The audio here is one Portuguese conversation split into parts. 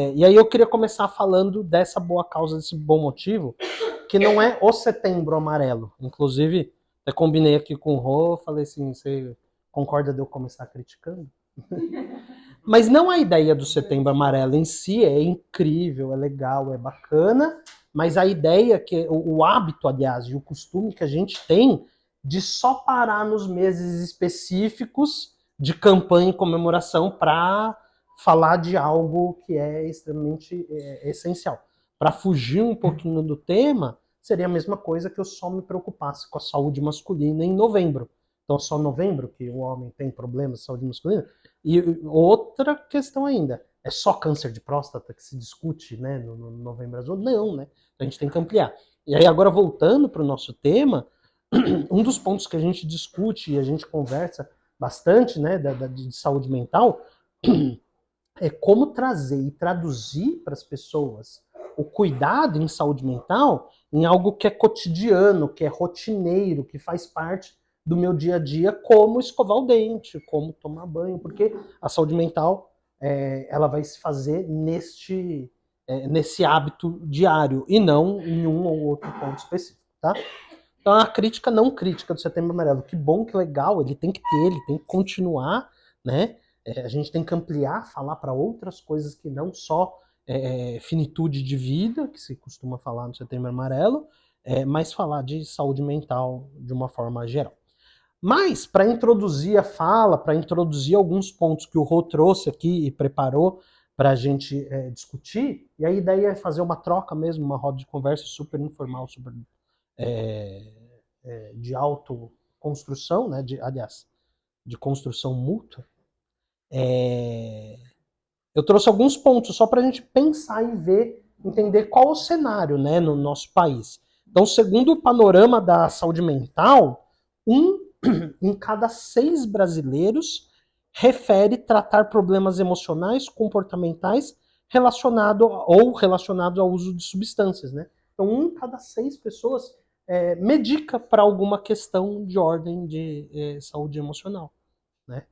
E aí eu queria começar falando dessa boa causa, desse bom motivo, que não é o Setembro Amarelo. Inclusive, eu combinei aqui com o Rô, falei assim, você concorda de eu começar criticando? Mas não a ideia do Setembro Amarelo em si é incrível, é legal, é bacana, mas a ideia que o hábito, aliás, e o costume que a gente tem de só parar nos meses específicos de campanha e comemoração para falar de algo que é extremamente essencial. Para fugir um pouquinho do tema, seria a mesma coisa que eu só me preocupasse com a saúde masculina em novembro. Então, só novembro que o homem tem problemas de saúde masculina? E outra questão ainda, é só câncer de próstata que se discute, né, no Novembro Azul? Não, né? A gente tem que ampliar. E aí, agora voltando para o nosso tema, um dos pontos que a gente discute e a gente conversa bastante, né, de saúde mental, é como trazer e traduzir para as pessoas o cuidado em saúde mental em algo que é cotidiano, que é rotineiro, que faz parte do meu dia a dia, como escovar o dente, como tomar banho, porque a saúde mental ela vai se fazer nesse hábito diário e não em um ou outro ponto específico, tá? Então, a crítica não crítica do Setembro Amarelo. Que bom, que legal, ele tem que ter, ele tem que continuar, né? A gente tem que ampliar, falar para outras coisas que não só finitude de vida, que se costuma falar no Setembro Amarelo, mas falar de saúde mental de uma forma geral. Mas, para introduzir a fala, para introduzir alguns pontos que o Rô trouxe aqui e preparou para a gente discutir, e a ideia é fazer uma troca mesmo, uma roda de conversa super informal, super de autoconstrução, né, aliás, de construção mútua, eu trouxe alguns pontos só para a gente pensar e ver, entender qual é o cenário, né, no nosso país. Então, segundo o panorama da saúde mental, em cada 6 brasileiros refere tratar problemas emocionais, comportamentais relacionados ao uso de substâncias, né? Então, em cada 6 pessoas medica para alguma questão de ordem de saúde emocional, né?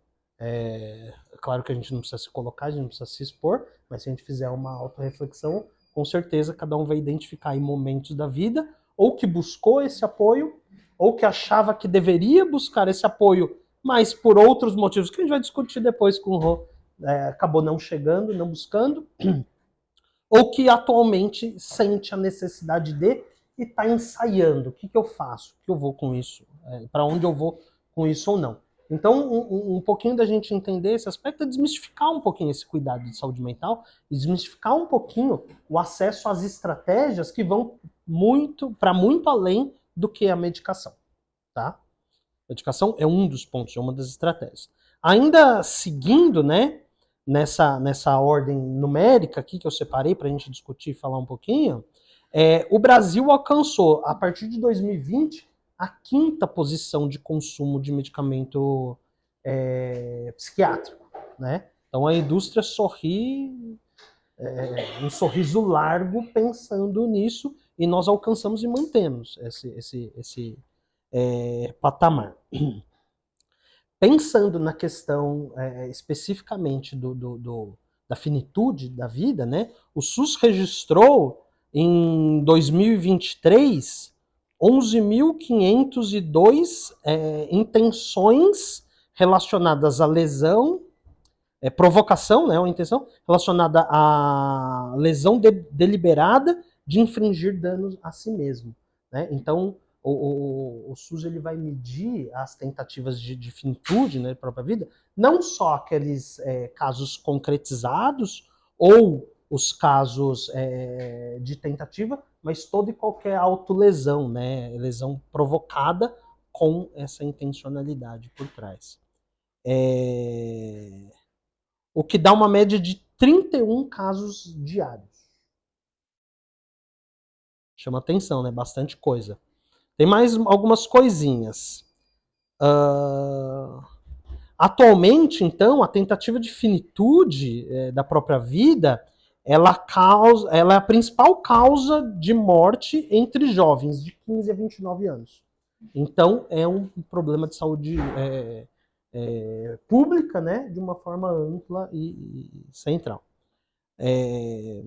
Claro que a gente não precisa se colocar, a gente não precisa se expor, mas se a gente fizer uma autorreflexão, com certeza cada um vai identificar em momentos da vida ou que buscou esse apoio, ou que achava que deveria buscar esse apoio, mas por outros motivos que a gente vai discutir depois com o Rô, acabou não chegando, não buscando, ou que atualmente sente a necessidade de e está ensaiando. O que eu faço? O que eu vou com isso? Para onde eu vou com isso ou não? Então, um pouquinho da gente entender esse aspecto é desmistificar um pouquinho esse cuidado de saúde mental e desmistificar um pouquinho o acesso às estratégias que vão para muito além do que a medicação, tá? A medicação é um dos pontos, é uma das estratégias. Ainda seguindo, né, nessa ordem numérica aqui que eu separei para a gente discutir e falar um pouquinho, o Brasil alcançou, a partir de 2020, a 5ª posição de consumo de medicamento psiquiátrico, né? Então a indústria sorri um sorriso largo pensando nisso e nós alcançamos e mantemos esse patamar. Pensando na questão especificamente da finitude da vida, né? O SUS registrou em 2023 11.502 intenções relacionadas à lesão, provocação, né, uma intenção relacionada à lesão deliberada de infringir danos a si mesmo, né? Então, o SUS ele vai medir as tentativas de finitude, né, da própria vida, não só aqueles casos concretizados ou os casos de tentativa, mas toda e qualquer autolesão, né, lesão provocada com essa intencionalidade por trás. O que dá uma média de 31 casos diários. Chama atenção, né? Bastante coisa. Tem mais algumas coisinhas. Atualmente, então, a tentativa de finitude da própria vida, ela é a principal causa de morte entre jovens de 15 a 29 anos. Então, é um problema de saúde pública, né, de uma forma ampla e central. E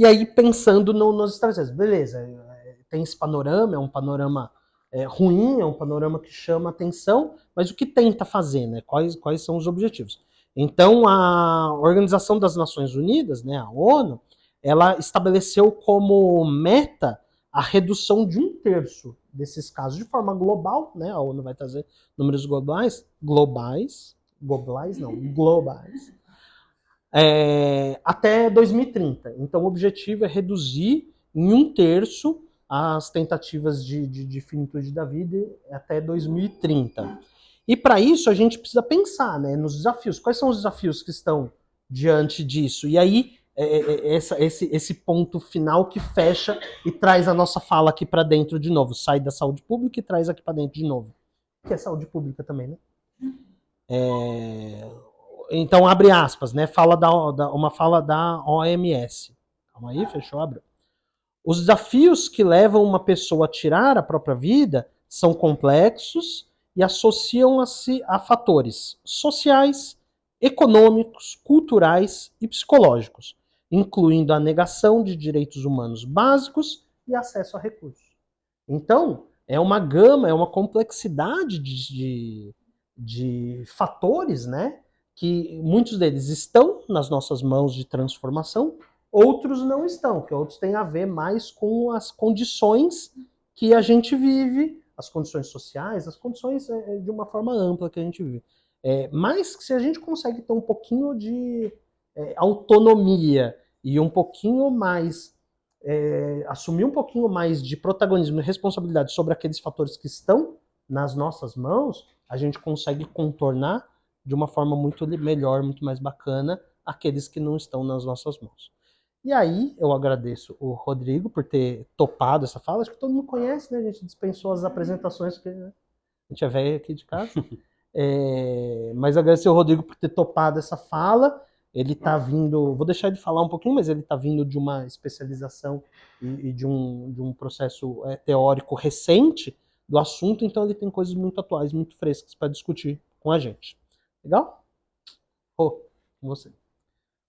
aí, pensando nos estrangeiros, beleza, tem esse panorama, é um panorama ruim, é um panorama que chama atenção, mas o que tenta fazer, né? Quais são os objetivos? Então, a Organização das Nações Unidas, né, a ONU, ela estabeleceu como meta a redução de 1/3 desses casos de forma global, né? A ONU vai trazer números globais, até 2030. Então, o objetivo é reduzir em 1/3 as tentativas de finitude da vida até 2030. E para isso, a gente precisa pensar, né, nos desafios. Quais são os desafios que estão diante disso? E aí, esse ponto final que fecha e traz a nossa fala aqui para dentro de novo. Sai da saúde pública e traz aqui para dentro de novo. Que é saúde pública também, né? Então, abre aspas, né? Uma fala da OMS. Calma aí, fechou, abre. Os desafios que levam uma pessoa a tirar a própria vida são complexos e associam-se a fatores sociais, econômicos, culturais e psicológicos, incluindo a negação de direitos humanos básicos e acesso a recursos. Então, é uma gama, é uma complexidade de fatores, né? Que muitos deles estão nas nossas mãos de transformação, outros não estão, que outros têm a ver mais com as condições que a gente vive, as condições sociais, as condições de uma forma ampla que a gente vive. Mas se a gente consegue ter um pouquinho de autonomia e um pouquinho mais assumir um pouquinho mais de protagonismo e responsabilidade sobre aqueles fatores que estão nas nossas mãos, a gente consegue contornar de uma forma muito melhor, muito mais bacana, aqueles que não estão nas nossas mãos. E aí, eu agradeço o Rodrigo por ter topado essa fala. Acho que todo mundo conhece, né? A gente dispensou as apresentações, porque a gente é velho aqui de casa. Mas agradecer o Rodrigo por ter topado essa fala. Ele está vindo, vou deixar ele falar um pouquinho, mas ele está vindo de uma especialização e de um processo teórico recente do assunto, então ele tem coisas muito atuais, muito frescas para discutir com a gente. Legal? Com você.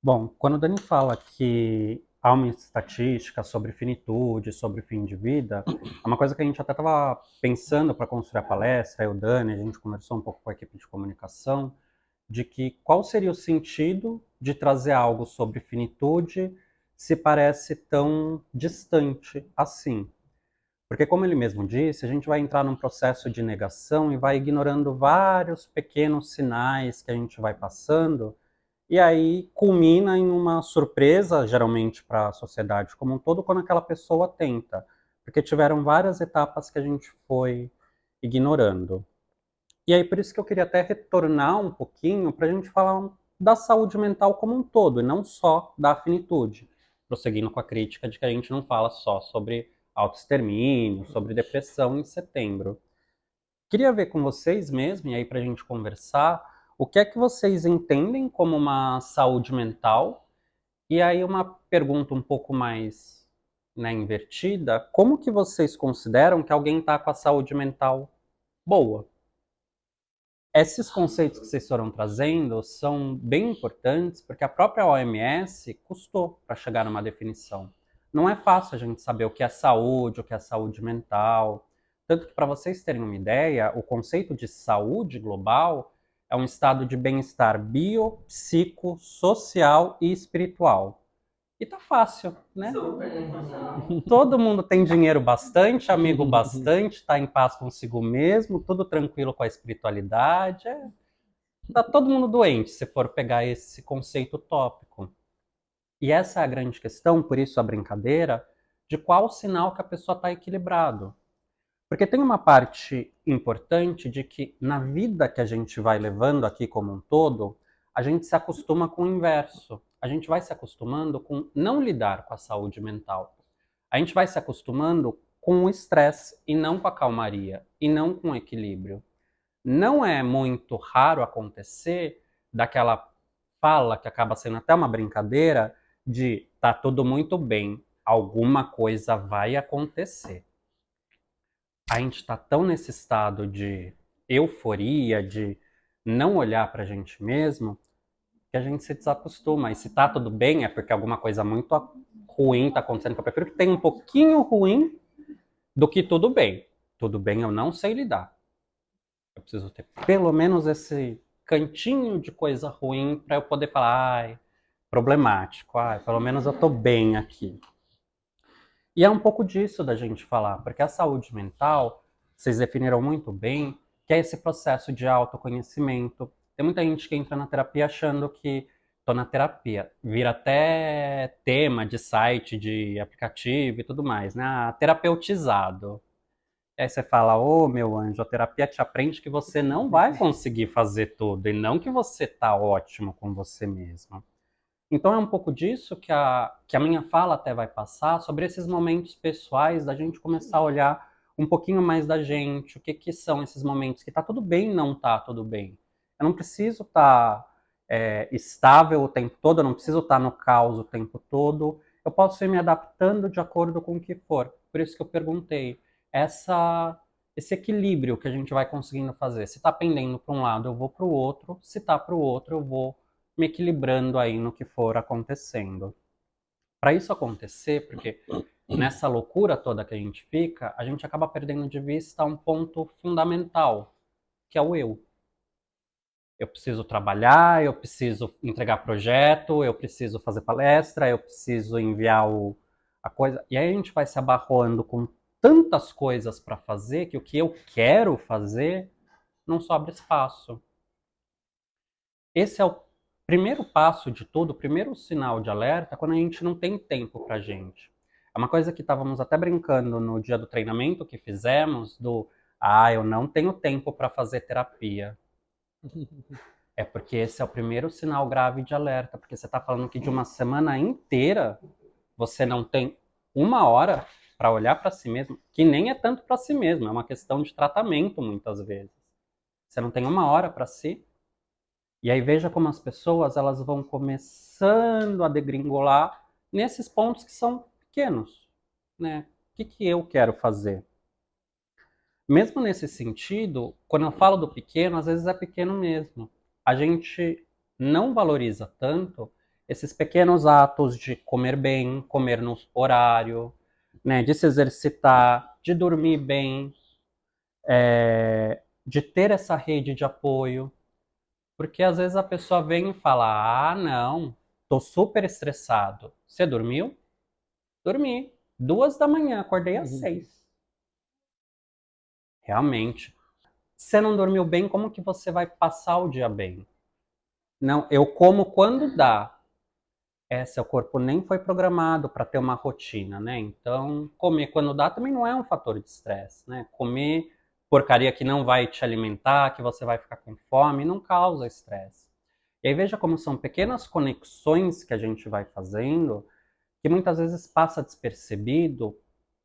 Bom, quando o Dani fala que há uma estatística sobre finitude, sobre fim de vida, é uma coisa que a gente até estava pensando para construir a palestra, eu, Dani, a gente conversou um pouco com a equipe de comunicação, de que qual seria o sentido de trazer algo sobre finitude se parece tão distante assim. Porque, como ele mesmo disse, a gente vai entrar num processo de negação e vai ignorando vários pequenos sinais que a gente vai passando, e aí culmina em uma surpresa, geralmente para a sociedade como um todo, quando aquela pessoa tenta. Porque tiveram várias etapas que a gente foi ignorando. E aí, por isso que eu queria até retornar um pouquinho para a gente falar da saúde mental como um todo, e não só da finitude. Prosseguindo com a crítica de que a gente não fala só sobre autoextermínio, sobre depressão em setembro. Queria ver com vocês mesmo, e aí para a gente conversar, o que é que vocês entendem como uma saúde mental? E aí uma pergunta um pouco mais, né, invertida, como que vocês consideram que alguém está com a saúde mental boa? Esses conceitos que vocês foram trazendo são bem importantes porque a própria OMS custou para chegar numa definição. Não é fácil a gente saber o que é saúde, o que é saúde mental. Tanto que, para vocês terem uma ideia, o conceito de saúde global é um estado de bem-estar bio, psico, social e espiritual. E tá fácil, né? Todo mundo tem dinheiro bastante, amigo bastante, tá em paz consigo mesmo, tudo tranquilo com a espiritualidade. Tá todo mundo doente se for pegar esse conceito tópico. E essa é a grande questão, por isso a brincadeira, de qual sinal que a pessoa está equilibrado. Porque tem uma parte importante de que na vida que a gente vai levando aqui como um todo, a gente se acostuma com o inverso. A gente vai se acostumando com não lidar com a saúde mental. A gente vai se acostumando com o estresse e não com a calmaria, e não com o equilíbrio. Não é muito raro acontecer daquela fala que acaba sendo até uma brincadeira de tá tudo muito bem, alguma coisa vai acontecer. A gente está tão nesse estado de euforia, de não olhar para a gente mesmo, que a gente se desacostuma. E se tá tudo bem, é porque alguma coisa muito ruim tá acontecendo, que eu prefiro que tenha um pouquinho ruim do que tudo bem. Tudo bem, eu não sei lidar. Eu preciso ter pelo menos esse cantinho de coisa ruim para eu poder falar, ai, problemático, ai, pelo menos eu tô bem aqui. E é um pouco disso da gente falar, porque a saúde mental, vocês definiram muito bem, que é esse processo de autoconhecimento. Tem muita gente que entra na terapia achando que tô na terapia, vira até tema de site, de aplicativo e tudo mais, né? Ah, terapeutizado. E aí você fala, ô meu anjo, a terapia te aprende que você não vai conseguir fazer tudo e não que você tá ótimo com você mesmo. Então é um pouco disso que a minha fala até vai passar, sobre esses momentos pessoais, da gente começar a olhar um pouquinho mais da gente, o que, que são esses momentos que tá tudo bem não tá tudo bem. Eu não preciso estar estável o tempo todo, eu não preciso estar no caos o tempo todo, eu posso ir me adaptando de acordo com o que for. Por isso que eu perguntei, esse equilíbrio que a gente vai conseguindo fazer. Se está pendendo para um lado, eu vou para o outro, se está para o outro, eu vou me equilibrando aí no que for acontecendo. Para isso acontecer, porque nessa loucura toda que a gente fica, a gente acaba perdendo de vista um ponto fundamental, que é o eu. Eu preciso trabalhar, eu preciso entregar projeto, eu preciso fazer palestra, eu preciso enviar a coisa. E aí a gente vai se abarroando com tantas coisas para fazer que o que eu quero fazer não sobra espaço. Esse é o primeiro passo de tudo, o primeiro sinal de alerta, quando a gente não tem tempo pra gente. É uma coisa que estávamos até brincando no dia do treinamento que fizemos, eu não tenho tempo para fazer terapia. É porque esse é o primeiro sinal grave de alerta, porque você está falando que de uma semana inteira você não tem uma hora para olhar para si mesmo, que nem é tanto para si mesmo, é uma questão de tratamento muitas vezes. Você não tem uma hora para si. E aí veja como as pessoas elas vão começando a degringolar nesses pontos que são pequenos, né? O que que eu quero fazer? Mesmo nesse sentido, quando eu falo do pequeno, às vezes é pequeno mesmo. A gente não valoriza tanto esses pequenos atos de comer bem, comer no horário, né? De se exercitar, de dormir bem, de ter essa rede de apoio. Porque às vezes a pessoa vem e fala: ah, não, tô super estressado. Você dormiu? Dormi. 2 da manhã, acordei às 6. Realmente. Você não dormiu bem, como que você vai passar o dia bem? Não, eu como quando dá. Seu corpo nem foi programado para ter uma rotina, né? Então, comer quando dá também não é um fator de estresse, né? Comer porcaria que não vai te alimentar, que você vai ficar com fome, não causa estresse. E aí veja como são pequenas conexões que a gente vai fazendo, que muitas vezes passa despercebido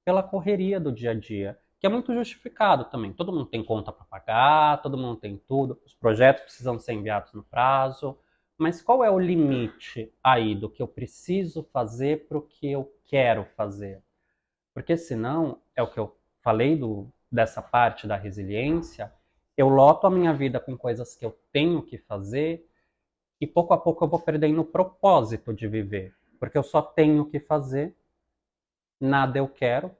pela correria do dia a dia, que é muito justificado também. Todo mundo tem conta para pagar, todo mundo tem tudo, os projetos precisam ser enviados no prazo, mas qual é o limite aí do que eu preciso fazer para o que eu quero fazer? Porque senão, é o que eu falei dessa parte da resiliência, eu loto a minha vida com coisas que eu tenho que fazer e pouco a pouco eu vou perdendo o propósito de viver, porque eu só tenho que fazer, nada eu quero.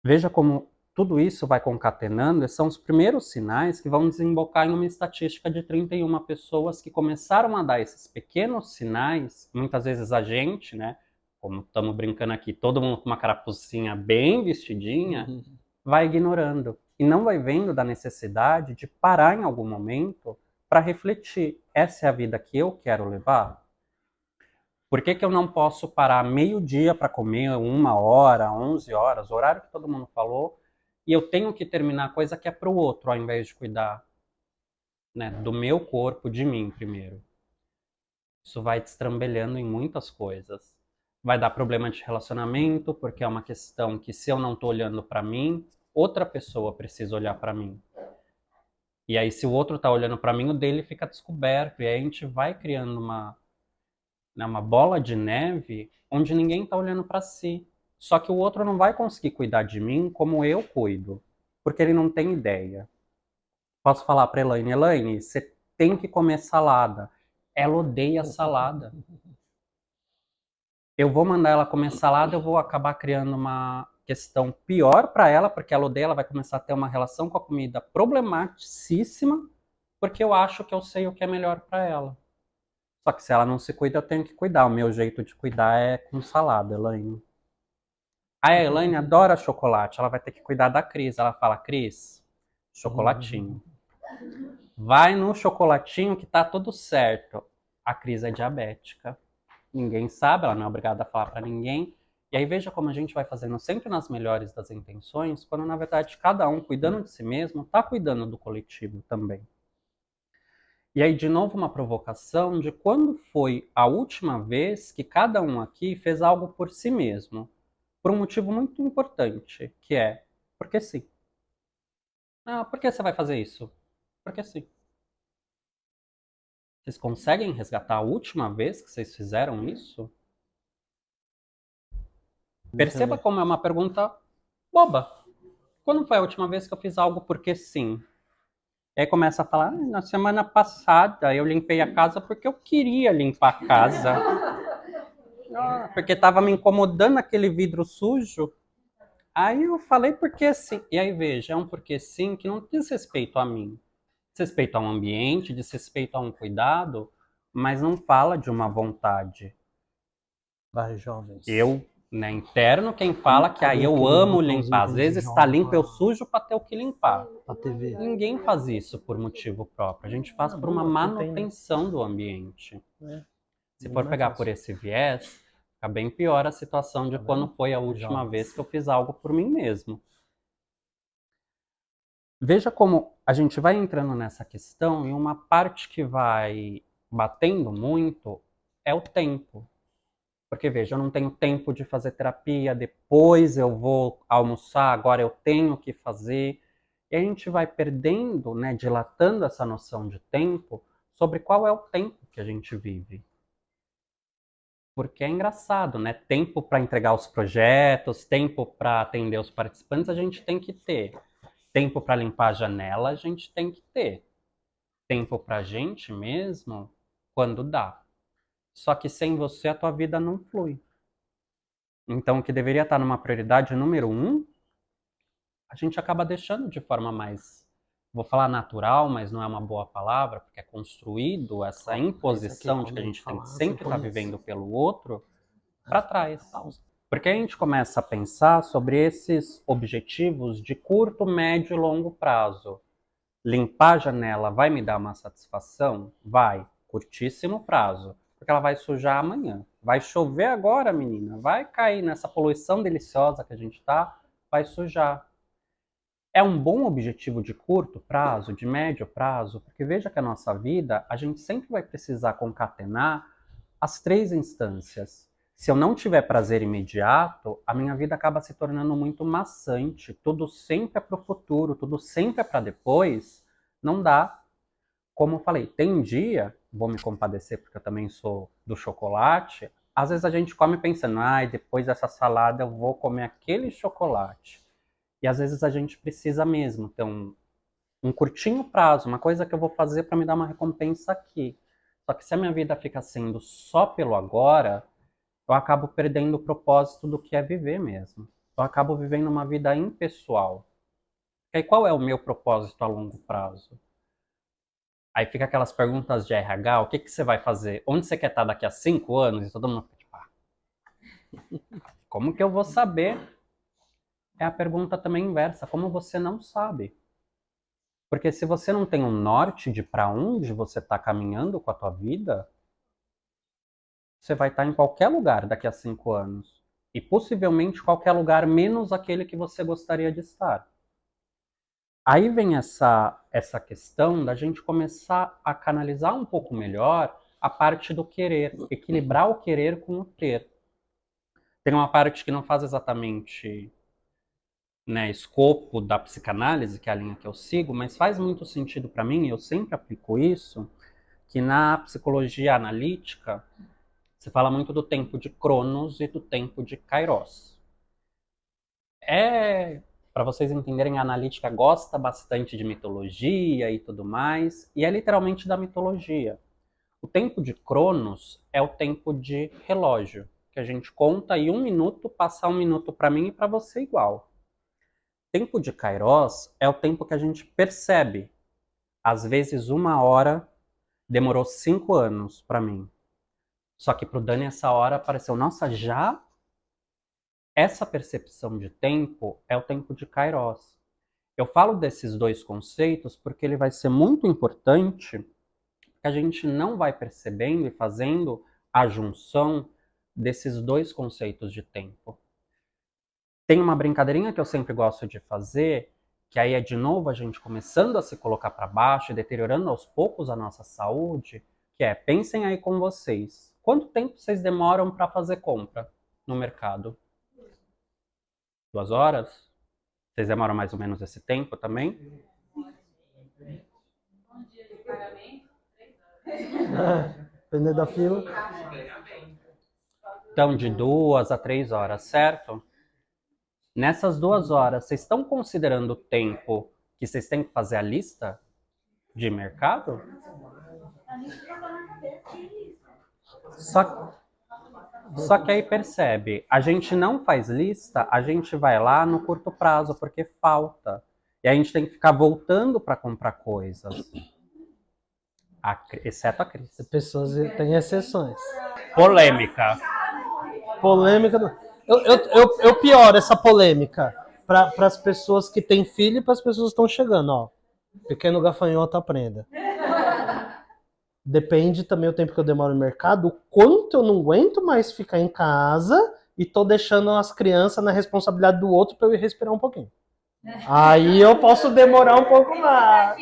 Veja como tudo isso vai concatenando, e são os primeiros sinais que vão desembocar em uma estatística de 31 pessoas que começaram a dar esses pequenos sinais, muitas vezes a gente, né, como estamos brincando aqui, todo mundo com uma carapucinha bem vestidinha, vai ignorando e não vai vendo da necessidade de parar em algum momento para refletir, essa é a vida que eu quero levar? Por que que eu não posso parar meio-dia para comer, 1 hora, 11 horas, o horário que todo mundo falou, e eu tenho que terminar a coisa que é para o outro, ao invés de cuidar, né, do meu corpo, de mim primeiro? Isso vai destrambelhando em muitas coisas. Vai dar problema de relacionamento, porque é uma questão que se eu não estou olhando para mim, outra pessoa precisa olhar para mim. E aí se o outro está olhando para mim, o dele fica descoberto, e aí a gente vai criando uma bola de neve onde ninguém está olhando para si. Só que o outro não vai conseguir cuidar de mim como eu cuido, porque ele não tem ideia. Posso falar para Elaine, Elaine, você tem que comer salada. Ela odeia salada. Eu vou mandar ela comer salada, eu vou acabar criando uma questão pior para ela, porque ela odeia, ela vai começar a ter uma relação com a comida problematicíssima, porque eu acho que eu sei o que é melhor para ela. Só que se ela não se cuida, eu tenho que cuidar. O meu jeito de cuidar é com salada, Elaine. A Elaine adora chocolate, ela vai ter que cuidar da Cris. Ela fala, Cris, chocolatinho. Vai no chocolatinho que tá tudo certo. A Cris é diabética. Ninguém sabe, ela não é obrigada a falar para ninguém. E aí veja como a gente vai fazendo sempre nas melhores das intenções, quando na verdade cada um cuidando de si mesmo, tá cuidando do coletivo também. E aí de novo uma provocação de quando foi a última vez que cada um aqui fez algo por si mesmo, por um motivo muito importante, que é porque sim. Ah, por que você vai fazer isso? Porque sim. Vocês conseguem resgatar a última vez que vocês fizeram isso? Perceba como é uma pergunta boba. Quando foi a última vez que eu fiz algo porque sim? E aí começa a falar, ah, na semana passada eu limpei a casa porque eu queria limpar a casa. Ah, porque estava me incomodando aquele vidro sujo. Aí eu falei porque sim. E aí veja, é um porque sim que não diz respeito a mim. Diz respeito ao ambiente, diz respeito a um cuidado, mas não fala de uma vontade. Vai, jovens. Eu, né, interno, quem fala que aí eu amo limpar. Às vezes está limpo, eu sujo para ter o que limpar. Pra TV. Ninguém faz isso por motivo próprio. A gente faz por uma manutenção do ambiente. Se for pegar por esse viés, fica bem pior a situação de quando foi a última vez que eu fiz algo por mim mesmo. Veja como a gente vai entrando nessa questão e uma parte que vai batendo muito é o tempo. Porque, veja, eu não tenho tempo de fazer terapia, depois eu vou almoçar, agora eu tenho que fazer. E a gente vai perdendo, né, dilatando essa noção de tempo sobre qual é o tempo que a gente vive. Porque é engraçado, né? Tempo para entregar os projetos, tempo para atender os participantes, a gente tem que ter. Tempo para limpar a janela, a gente tem que ter. Tempo para a gente mesmo, quando dá. Só que sem você a tua vida não flui. Então o que deveria estar numa prioridade número 1, a gente acaba deixando de forma mais, vou falar natural, mas não é uma boa palavra, porque é construído essa imposição de que a gente tem que sempre estar vivendo pelo outro, para trás. Porque a gente começa a pensar sobre esses objetivos de curto, médio e longo prazo. Limpar a janela vai me dar uma satisfação? Vai. Curtíssimo prazo. Porque ela vai sujar amanhã. Vai chover agora, menina. Vai cair nessa poluição deliciosa que a gente tá, vai sujar. É um bom objetivo de curto prazo, de médio prazo, porque veja que a nossa vida, a gente sempre vai precisar concatenar as 3 instâncias. Se eu não tiver prazer imediato, a minha vida acaba se tornando muito maçante. Tudo sempre é para o futuro, tudo sempre é para depois. Não dá. Como eu falei, tem dia, vou me compadecer porque eu também sou do chocolate, às vezes a gente come pensando, ai, depois dessa salada eu vou comer aquele chocolate. E às vezes a gente precisa mesmo ter um curtinho prazo, uma coisa que eu vou fazer para me dar uma recompensa aqui. Só que se a minha vida fica sendo só pelo agora, eu acabo perdendo o propósito do que é viver mesmo. Eu acabo vivendo uma vida impessoal. E aí, qual é o meu propósito a longo prazo? Aí fica aquelas perguntas de RH, o que, que você vai fazer? Onde você quer estar daqui a 5 anos? E todo mundo fica tipo, como que eu vou saber? É a pergunta também inversa, como você não sabe? Porque se você não tem um norte de para onde você está caminhando com a tua vida, você vai estar em qualquer lugar daqui a 5 anos. E possivelmente qualquer lugar menos aquele que você gostaria de estar. Aí vem essa questão da gente começar a canalizar um pouco melhor a parte do querer, equilibrar o querer com o ter. Tem uma parte que não faz exatamente, né, escopo da psicanálise, que é a linha que eu sigo, mas faz muito sentido para mim, e eu sempre aplico isso, que na psicologia analítica se fala muito do tempo de Cronos e do tempo de Kairos. É Para vocês entenderem, a analítica gosta bastante de mitologia e tudo mais, e é literalmente da mitologia. O tempo de Cronos é o tempo de relógio, que a gente conta e 1 minuto passa 1 minuto para mim e para você igual. Tempo de Kairos é o tempo que a gente percebe. Às vezes 1 hora demorou 5 anos para mim. Só que para o Dani essa hora pareceu, nossa, já? Essa percepção de tempo é o tempo de Kairos. Eu falo desses dois conceitos porque ele vai ser muito importante, que a gente não vai percebendo e fazendo a junção desses dois conceitos de tempo. Tem uma brincadeirinha que eu sempre gosto de fazer, que aí é de novo a gente começando a se colocar para baixo e deteriorando aos poucos a nossa saúde, que é, pensem aí com vocês, quanto tempo vocês demoram para fazer compra no mercado? 2 horas? Vocês demoram mais ou menos esse tempo também? Um dia de pagamento, 3 horas. Dependendo da fila. Então, de 2 a 3 horas, certo? Nessas 2 horas, vocês estão considerando o tempo que vocês têm que fazer a lista de mercado? Só que aí percebe, a gente não faz lista, a gente vai lá no curto prazo, porque falta. E a gente tem que ficar voltando para comprar coisas. Exceto a Cris. Pessoas têm exceções. Polêmica. Polêmica. Eu pioro essa polêmica para as pessoas que têm filho e para as pessoas que estão chegando, ó. Pequeno gafanhoto aprenda. Depende também do tempo que eu demoro no mercado, o quanto eu não aguento mais ficar em casa e tô deixando as crianças na responsabilidade do outro para eu ir respirar um pouquinho. Aí eu posso demorar um pouco mais.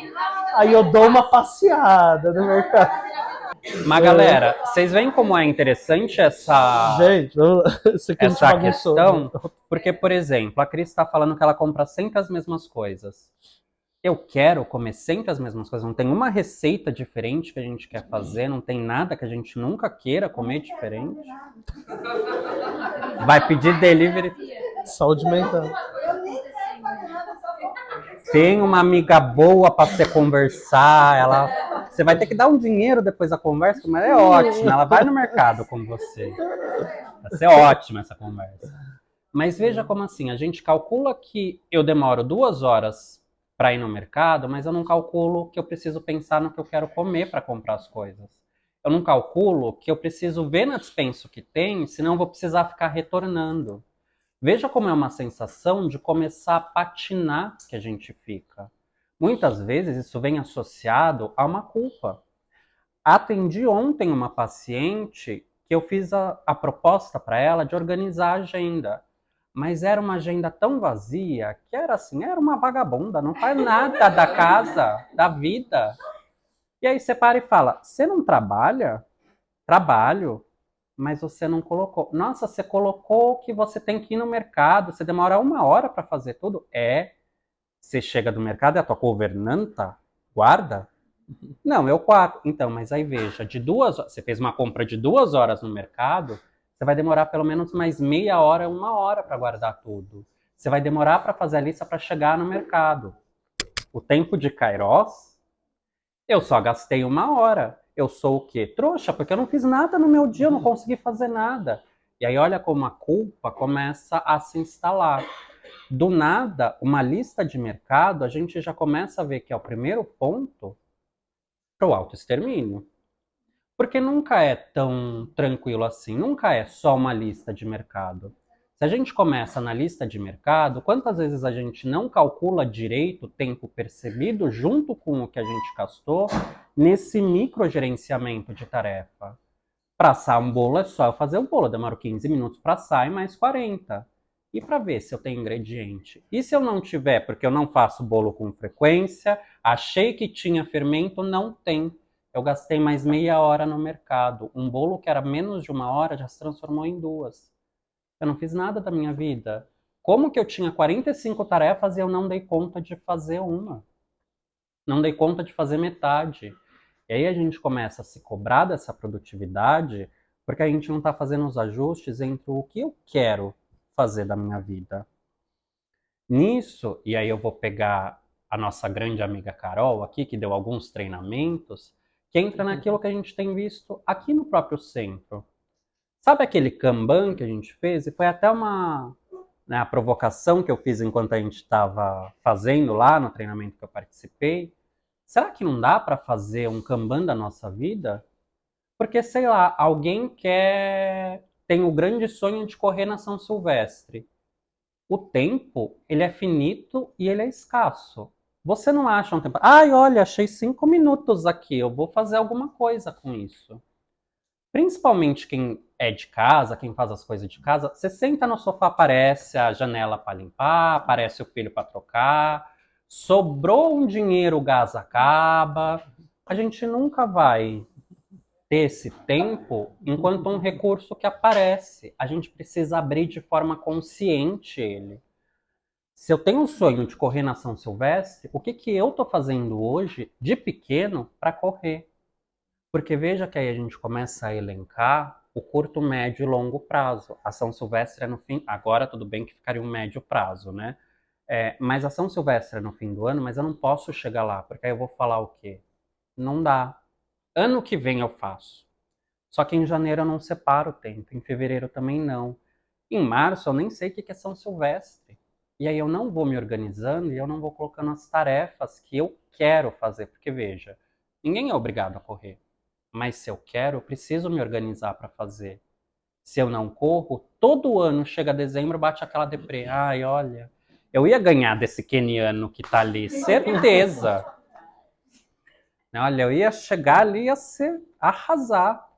Aí eu dou uma passeada no mercado. Mas galera, vocês veem como é interessante essa, Gente, isso aqui essa questão? Porque, por exemplo, a Cris está falando que ela compra sempre as mesmas coisas. Eu quero comer sempre as mesmas coisas. Não tem uma receita diferente que a gente quer fazer, não tem nada que a gente nunca queira comer diferente. Vai pedir delivery. Saúde mental. Tem uma amiga boa para você conversar. Você vai ter que dar um dinheiro depois da conversa, mas é ótimo. Ela vai no mercado com você. Vai ser ótima essa conversa. Mas veja como assim, a gente calcula que eu demoro 2 horas para ir no mercado, mas eu não calculo que eu preciso pensar no que eu quero comer para comprar as coisas. Eu não calculo que eu preciso ver na despensa o que tem, senão eu vou precisar ficar retornando. Veja como é uma sensação de começar a patinar que a gente fica. Muitas vezes isso vem associado a uma culpa. Atendi ontem uma paciente que eu fiz a proposta para ela de organizar a agenda. Mas era uma agenda tão vazia que era assim, era uma vagabunda, não faz nada da casa, da vida. E aí você para e fala, você não trabalha? Trabalho, mas você não colocou. Nossa, você colocou que você tem que ir no mercado, você demora 1 hora para fazer tudo? É. Você chega do mercado e a tua governanta guarda? Não, eu guardo. Então, mas aí veja, de 2 horas, você fez uma compra de 2 horas no mercado, você vai demorar pelo menos mais meia hora, 1 hora para guardar tudo. Você vai demorar para fazer a lista para chegar no mercado. O tempo de Kairos, eu só gastei 1 hora. Eu sou o quê? Trouxa, porque eu não fiz nada no meu dia, eu não consegui fazer nada. E aí olha como a culpa começa a se instalar. Do nada, uma lista de mercado, a gente já começa a ver que é o primeiro ponto para o autoextermínio. Porque nunca é tão tranquilo assim, nunca é só uma lista de mercado. Se a gente começa na lista de mercado, quantas vezes a gente não calcula direito o tempo percebido junto com o que a gente gastou nesse microgerenciamento de tarefa? Para assar um bolo é só eu fazer o bolo, eu demoro 15 minutos para assar e mais 40. E para ver se eu tenho ingrediente? E se eu não tiver, porque eu não faço bolo com frequência, achei que tinha fermento, não tem. Eu gastei mais meia hora no mercado. Um bolo que era menos de 1 hora já se transformou em 2. Eu não fiz nada da minha vida. Como que eu tinha 45 tarefas e eu não dei conta de fazer uma? Não dei conta de fazer metade. E aí a gente começa a se cobrar dessa produtividade porque a gente não está fazendo os ajustes entre o que eu quero fazer da minha vida. Nisso, e aí eu vou pegar a nossa grande amiga Carol aqui, que deu alguns treinamentos, que entra naquilo que a gente tem visto aqui no próprio centro. Sabe aquele Kanban que a gente fez? E foi até uma, né, a provocação que eu fiz enquanto a gente estava fazendo lá no treinamento que eu participei. Será que não dá para fazer um Kanban da nossa vida? Porque, sei lá, alguém tem o grande sonho de correr na São Silvestre. O tempo, ele é finito e ele é escasso. Você não acha um tempo... Ai, olha, achei 5 minutos aqui, eu vou fazer alguma coisa com isso. Principalmente quem é de casa, quem faz as coisas de casa, você senta no sofá, aparece a janela para limpar, aparece o filho para trocar, sobrou um dinheiro, o gás acaba. A gente nunca vai ter esse tempo enquanto um recurso que aparece. A gente precisa abrir de forma consciente ele. Se eu tenho um sonho de correr na São Silvestre, o que eu estou fazendo hoje, de pequeno, para correr? Porque veja que aí a gente começa a elencar o curto, médio e longo prazo. A São Silvestre é no fim... Agora tudo bem que ficaria um médio prazo, né? Mas a São Silvestre é no fim do ano, mas eu não posso chegar lá, porque aí eu vou falar o quê? Não dá. Ano que vem eu faço. Só que em janeiro eu não separo o tempo, em fevereiro também não. Em março eu nem sei o que é São Silvestre. E aí eu não vou me organizando e eu não vou colocando as tarefas que eu quero fazer. Porque veja, ninguém é obrigado a correr. Mas se eu quero, eu preciso me organizar para fazer. Se eu não corro, todo ano chega dezembro, bate aquela deprê. Ai, olha, eu ia ganhar desse keniano que tá ali, certeza. Olha, eu ia chegar ali e ia arrasar.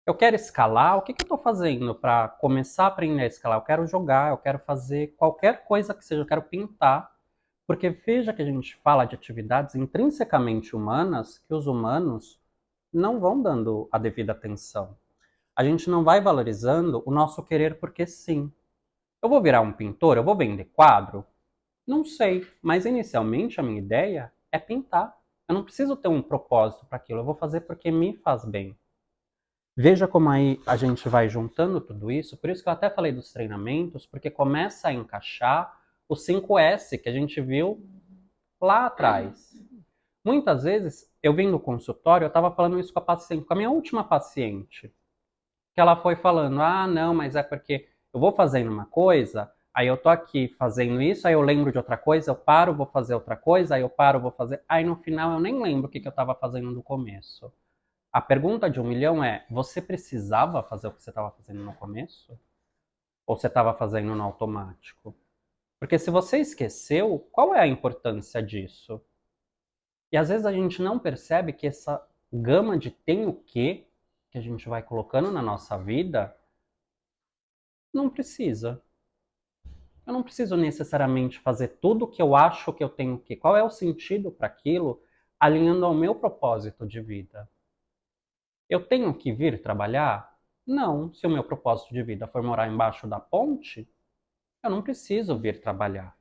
Eu quero escalar, o que eu estou fazendo para começar a aprender a escalar? Eu quero jogar, eu quero fazer qualquer coisa que seja, eu quero pintar. Porque veja que a gente fala de atividades intrinsecamente humanas que os humanos não vão dando a devida atenção. A gente não vai valorizando o nosso querer porque sim. Eu vou virar um pintor? Eu vou vender quadro? Não sei, mas inicialmente a minha ideia é pintar. Eu não preciso ter um propósito para aquilo, eu vou fazer porque me faz bem. Veja como aí a gente vai juntando tudo isso, por isso que eu até falei dos treinamentos, porque começa a encaixar o 5S que a gente viu lá atrás. Muitas vezes, eu vim no consultório, eu estava falando isso com a paciente, com a minha última paciente, que ela foi falando, ah, não, mas é porque eu vou fazendo uma coisa, aí eu tô aqui fazendo isso, aí eu lembro de outra coisa, eu paro, vou fazer outra coisa, aí eu paro, vou fazer, aí no final eu nem lembro o que eu estava fazendo no começo. A pergunta de 1 milhão é, você precisava fazer o que você estava fazendo no começo? Ou você estava fazendo no automático? Porque se você esqueceu, qual é a importância disso? E às vezes a gente não percebe que essa gama de tem o que a gente vai colocando na nossa vida, não precisa. Eu não preciso necessariamente fazer tudo o que eu acho que eu tenho que. Qual é o sentido para aquilo, alinhando ao meu propósito de vida? Eu tenho que vir trabalhar? Não. Se o meu propósito de vida for morar embaixo da ponte, eu não preciso vir trabalhar.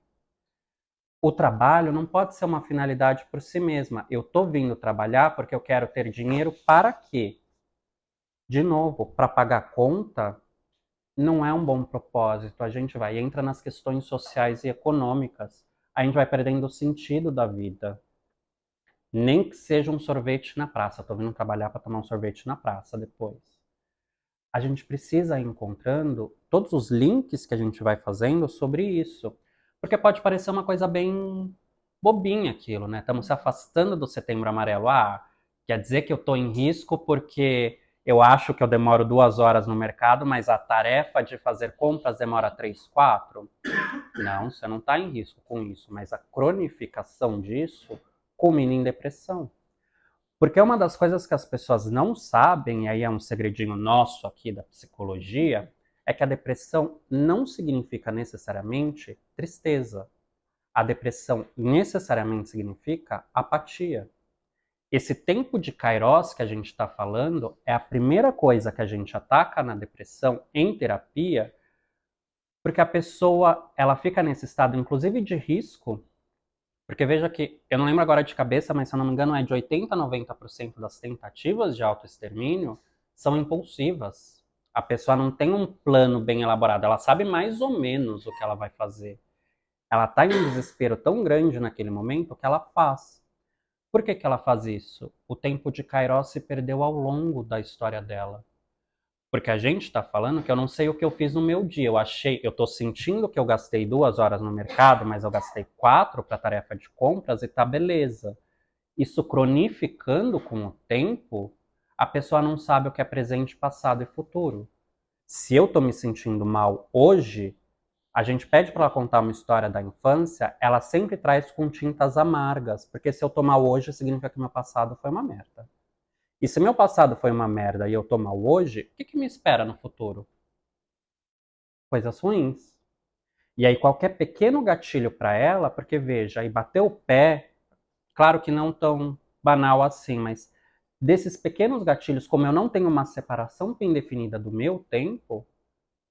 O trabalho não pode ser uma finalidade por si mesma. Eu estou vindo trabalhar porque eu quero ter dinheiro para quê? De novo, para pagar conta não é um bom propósito. A gente entra nas questões sociais e econômicas. A gente vai perdendo o sentido da vida. Nem que seja um sorvete na praça. Estou vindo trabalhar para tomar um sorvete na praça depois. A gente precisa ir encontrando todos os links que a gente vai fazendo sobre isso. Porque pode parecer uma coisa bem bobinha aquilo, né? Estamos se afastando do Setembro Amarelo. Ah, quer dizer que eu estou em risco porque eu acho que eu demoro 2 horas no mercado, mas a tarefa de fazer compras demora 3, 4? Não, você não está em risco com isso, mas a cronificação disso culmina em depressão. Porque uma das coisas que as pessoas não sabem, e aí é um segredinho nosso aqui da psicologia, é que a depressão não significa necessariamente tristeza. A depressão necessariamente significa apatia. Esse tempo de Kairos que a gente está falando é a primeira coisa que a gente ataca na depressão em terapia, porque a pessoa ela fica nesse estado, inclusive de risco. Porque veja que, eu não lembro agora de cabeça, mas se eu não me engano é de 80% a 90% das tentativas de autoextermínio são impulsivas. A pessoa não tem um plano bem elaborado, ela sabe mais ou menos o que ela vai fazer. Ela está em um desespero tão grande naquele momento que ela faz. Por que que ela faz isso? O tempo de Kairos se perdeu ao longo da história dela. Porque a gente está falando que eu não sei o que eu fiz no meu dia. Eu estou sentindo que eu gastei 2 horas no mercado, mas eu gastei 4 para a tarefa de compras e tá beleza. Isso cronificando com o tempo, a pessoa não sabe o que é presente, passado e futuro. Se eu estou me sentindo mal hoje, a gente pede para ela contar uma história da infância, ela sempre traz com tintas amargas, porque se eu tô mal hoje, significa que meu passado foi uma merda. E se meu passado foi uma merda e eu tô mal hoje, o que que me espera no futuro? Coisas ruins. E aí qualquer pequeno gatilho para ela, porque veja, aí bateu o pé, claro que não tão banal assim, mas desses pequenos gatilhos, como eu não tenho uma separação bem definida do meu tempo,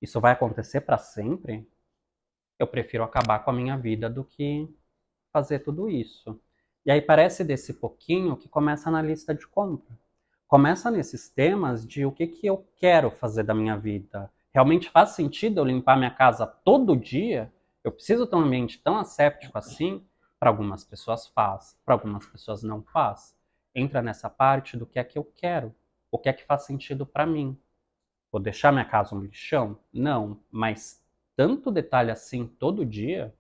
isso vai acontecer para sempre, eu prefiro acabar com a minha vida do que fazer tudo isso. E aí parece desse pouquinho que começa na lista de compra. Começa nesses temas de o que que eu quero fazer da minha vida. Realmente faz sentido eu limpar minha casa todo dia? Eu preciso ter um ambiente tão asséptico assim? Para algumas pessoas faz, para algumas pessoas não faz. Entra nessa parte do que é que eu quero, o que é que faz sentido para mim. Vou deixar minha casa um lixão? Não, mas tanto detalhe assim todo dia?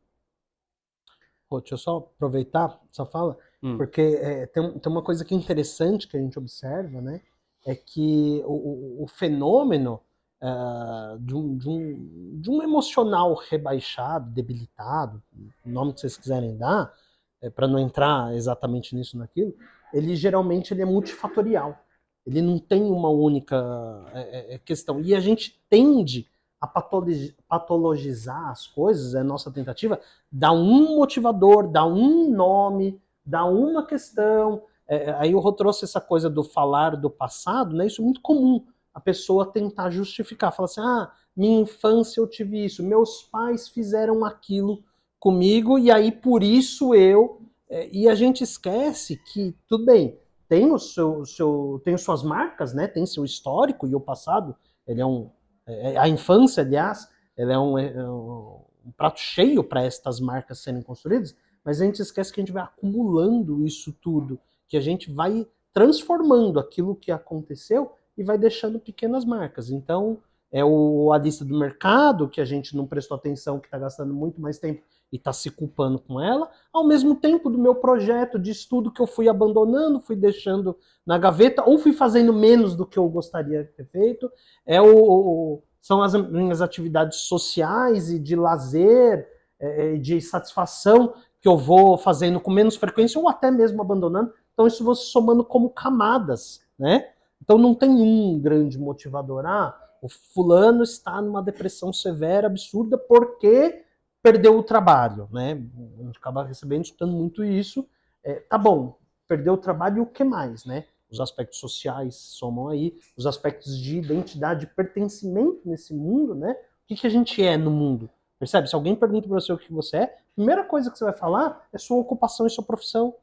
Pô, deixa eu só aproveitar essa fala, Hum, porque tem uma coisa que é interessante que a gente observa, né? É que o fenômeno de um emocional rebaixado, debilitado, o nome que vocês quiserem dar, para não entrar exatamente nisso naquilo, ele geralmente ele é multifatorial. Ele não tem uma única questão. E a gente tende a patologizar as coisas, é a nossa tentativa, dá um motivador, dá um nome, dá uma questão. Aí o Rô trouxe essa coisa do falar do passado, né? Isso é muito comum. A pessoa tentar justificar, falar assim, minha infância eu tive isso, meus pais fizeram aquilo comigo e aí por isso eu. E a gente esquece que, tudo bem, tem tem suas marcas, né? Tem seu histórico e o passado, ele é a infância, aliás, ela é um prato cheio para estas marcas serem construídas, mas a gente esquece que a gente vai acumulando isso tudo, que a gente vai transformando aquilo que aconteceu e vai deixando pequenas marcas. Então, a lista do mercado, que a gente não prestou atenção, que está gastando muito mais tempo e está se culpando com ela, ao mesmo tempo do meu projeto de estudo que eu fui abandonando, fui deixando na gaveta, ou fui fazendo menos do que eu gostaria de ter feito, são as minhas atividades sociais e de lazer, de satisfação que eu vou fazendo com menos frequência ou até mesmo abandonando. Então isso vai se somando como camadas, né? Então não tem um grande motivador. O fulano está numa depressão severa, absurda, porque perdeu o trabalho, né? A gente acaba recebendo, escutando muito isso. Tá bom, perdeu o trabalho e o que mais, né? Os aspectos sociais somam aí, os aspectos de identidade, de pertencimento nesse mundo, né? O que a gente é no mundo? Percebe? Se alguém pergunta para você o que você é, a primeira coisa que você vai falar é sua ocupação e sua profissão.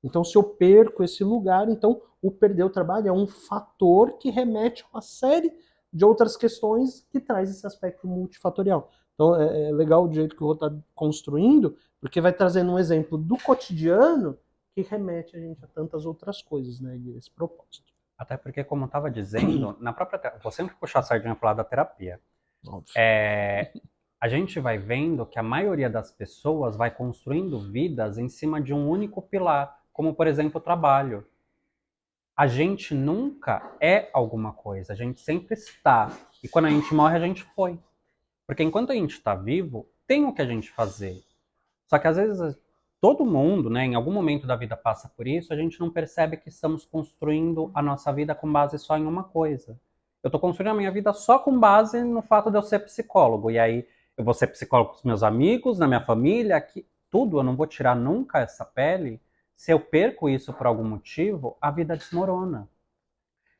Então, se eu perco esse lugar, então o perder o trabalho é um fator que remete a uma série de outras questões que traz esse aspecto multifatorial. Então, é legal o jeito que o Rô está construindo, porque vai trazendo um exemplo do cotidiano que remete a gente a tantas outras coisas, né? E esse propósito. Até porque, como eu estava dizendo, na própria vou sempre puxar a sardinha para o lado da terapia. Óbvio. A gente vai vendo que a maioria das pessoas vai construindo vidas em cima de um único pilar, como por exemplo o trabalho. A gente nunca é alguma coisa, a gente sempre está. E quando a gente morre, a gente foi. Porque enquanto a gente está vivo, tem o que a gente fazer. Só que às vezes todo mundo, né, em algum momento da vida passa por isso, a gente não percebe que estamos construindo a nossa vida com base só em uma coisa. Eu estou construindo a minha vida só com base no fato de eu ser psicólogo. E aí eu vou ser psicólogo com os meus amigos, na minha família, aqui, tudo, eu não vou tirar nunca essa pele. Se eu perco isso por algum motivo, a vida desmorona.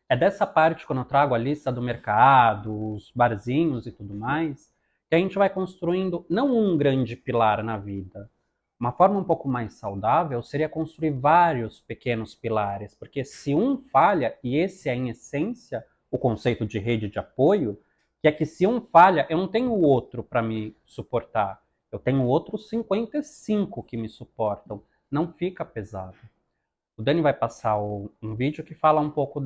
É dessa parte, quando eu trago a lista do mercado, os barzinhos e tudo mais, que a gente vai construindo não um grande pilar na vida. Uma forma um pouco mais saudável seria construir vários pequenos pilares, porque se um falha, e esse é em essência o conceito de rede de apoio, que é que se um falha, eu não tenho o outro para me suportar. Eu tenho outros 55 que me suportam. Não fica pesado. O Dani vai passar um vídeo que fala um pouco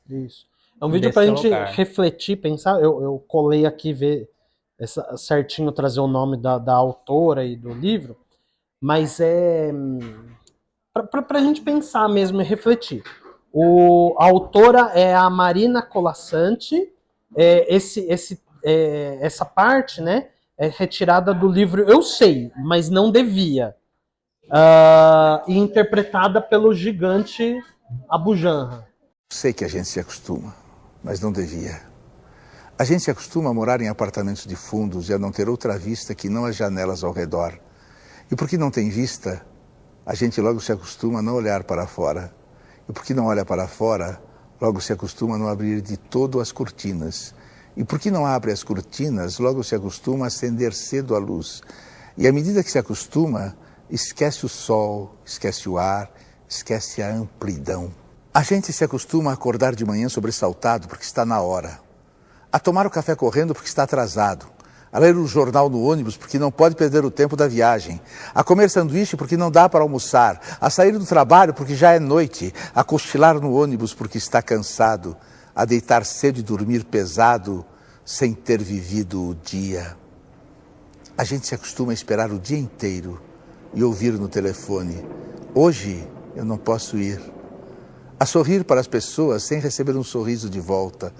Isso. É um vídeo pra desse gente lugar. refletir, pensar. Eu colei aqui, ver certinho, trazer o nome da autora e do livro, mas é pra gente pensar mesmo e refletir. A autora é a Marina Colasanti. Essa parte, né, é retirada do livro Eu Sei, mas não devia. E interpretada pelo gigante Abu Janra. Sei que a gente se acostuma, mas não devia. A gente se acostuma a morar em apartamentos de fundos e a não ter outra vista que não as janelas ao redor. E porque não tem vista, a gente logo se acostuma a não olhar para fora. E porque não olha para fora, logo se acostuma a não abrir de todo as cortinas. E porque não abre as cortinas, logo se acostuma a acender cedo a luz. E à medida que se acostuma, esquece o sol, esquece o ar, esquece a amplidão. A gente se acostuma a acordar de manhã sobressaltado porque está na hora. A tomar o café correndo porque está atrasado. A ler o jornal no ônibus porque não pode perder o tempo da viagem. A comer sanduíche porque não dá para almoçar. A sair do trabalho porque já é noite. A cochilar no ônibus porque está cansado. A deitar cedo e dormir pesado sem ter vivido o dia. A gente se acostuma a esperar o dia inteiro e ouvir no telefone: hoje eu não posso ir. A sorrir para as pessoas sem receber um sorriso de volta.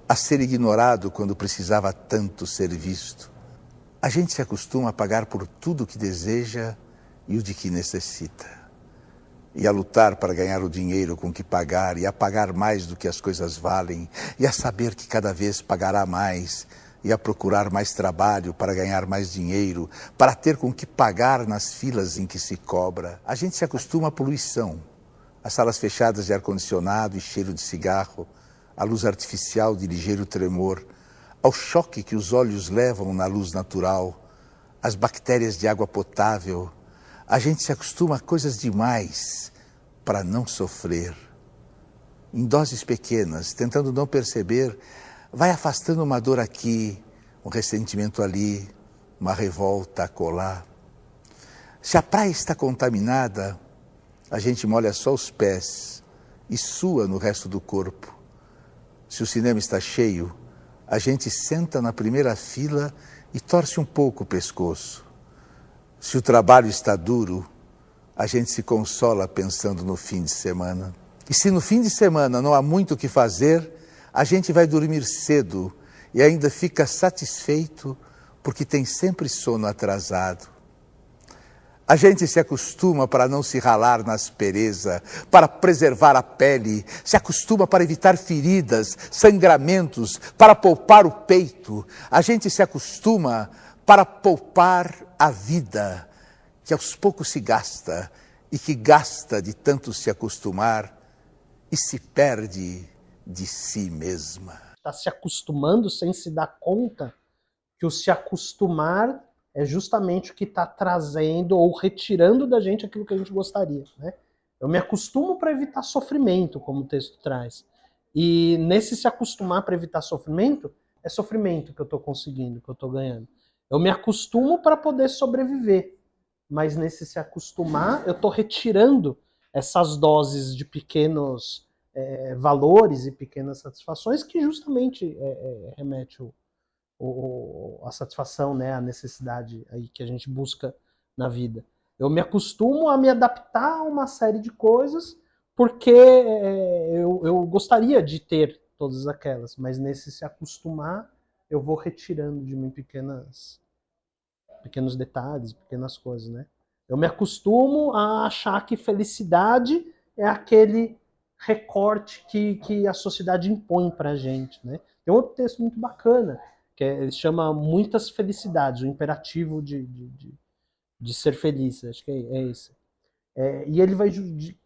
A ser ignorado quando precisava tanto ser visto. A gente se acostuma a pagar por tudo o que deseja e o de que necessita. E a lutar para ganhar o dinheiro com que pagar, e a pagar mais do que as coisas valem, e a saber que cada vez pagará mais, e a procurar mais trabalho para ganhar mais dinheiro, para ter com que pagar nas filas em que se cobra. A gente se acostuma à poluição, às salas fechadas de ar-condicionado e cheiro de cigarro, à luz artificial de ligeiro tremor, ao choque que os olhos levam na luz natural, às bactérias de água potável. A gente se acostuma a coisas demais para não sofrer. Em doses pequenas, tentando não perceber, vai afastando uma dor aqui, um ressentimento ali, uma revolta acolá. Se a praia está contaminada, a gente molha só os pés e sua no resto do corpo. Se o cinema está cheio, a gente senta na primeira fila e torce um pouco o pescoço. Se o trabalho está duro, a gente se consola pensando no fim de semana. E se no fim de semana não há muito o que fazer, a gente vai dormir cedo e ainda fica satisfeito porque tem sempre sono atrasado. A gente se acostuma para não se ralar na aspereza, para preservar a pele, se acostuma para evitar feridas, sangramentos, para poupar o peito. A gente se acostuma para poupar a vida, que aos poucos se gasta e que gasta de tanto se acostumar e se perde de si mesma. Está se acostumando sem se dar conta que o se acostumar é justamente o que está trazendo ou retirando da gente aquilo que a gente gostaria, né? Eu me acostumo para evitar sofrimento, como o texto traz. E nesse se acostumar para evitar sofrimento, é sofrimento que eu estou conseguindo, que eu estou ganhando. Eu me acostumo para poder sobreviver, mas nesse se acostumar, eu estou retirando essas doses de pequenos valores e pequenas satisfações que justamente remete a satisfação, né, a necessidade aí que a gente busca na vida. Eu me acostumo a me adaptar a uma série de coisas porque eu gostaria de ter todas aquelas, mas nesse se acostumar eu vou retirando de mim pequenos detalhes, pequenas coisas, né? Eu me acostumo a achar que felicidade é aquele recorte que a sociedade impõe pra gente, né? Tem outro texto muito bacana, que ele chama Muitas Felicidades, o imperativo de ser feliz, acho que é esse. E ele vai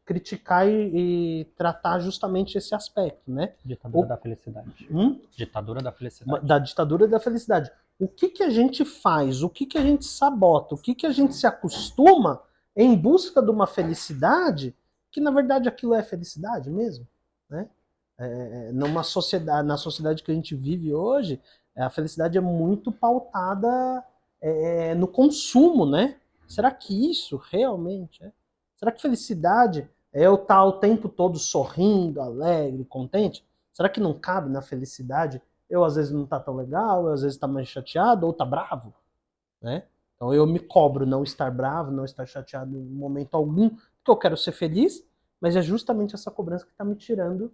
criticar e tratar justamente esse aspecto, né? Ditadura da felicidade. Ditadura da felicidade. Da ditadura da felicidade. O que a gente faz? O que a gente sabota? O que a gente se acostuma em busca de uma felicidade que, na verdade, aquilo é felicidade mesmo, né? Na sociedade que a gente vive hoje, a felicidade é muito pautada no consumo, né? Será que isso realmente é? Será que felicidade é eu estar o tempo todo sorrindo, alegre, contente? Será que não cabe na felicidade eu às vezes não estar tão legal, eu às vezes estar mais chateado ou estar bravo, né? Então eu me cobro não estar bravo, não estar chateado em momento algum, porque eu quero ser feliz, mas é justamente essa cobrança que está me tirando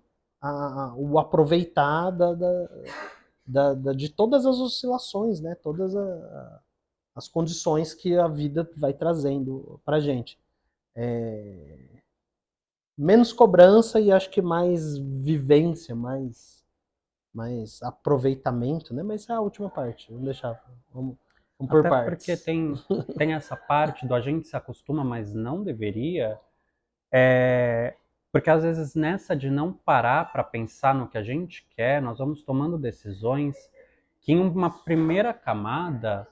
o aproveitar de todas as oscilações, né? Todas as condições que a vida vai trazendo pra gente. Menos cobrança e acho que mais vivência, mais aproveitamento, né? Mas é a última parte. Vamos deixar. Vamos por Até partes. porque tem essa parte do a gente se acostuma, mas não deveria. Porque às vezes nessa de não parar para pensar no que a gente quer, nós vamos tomando decisões que em uma primeira camada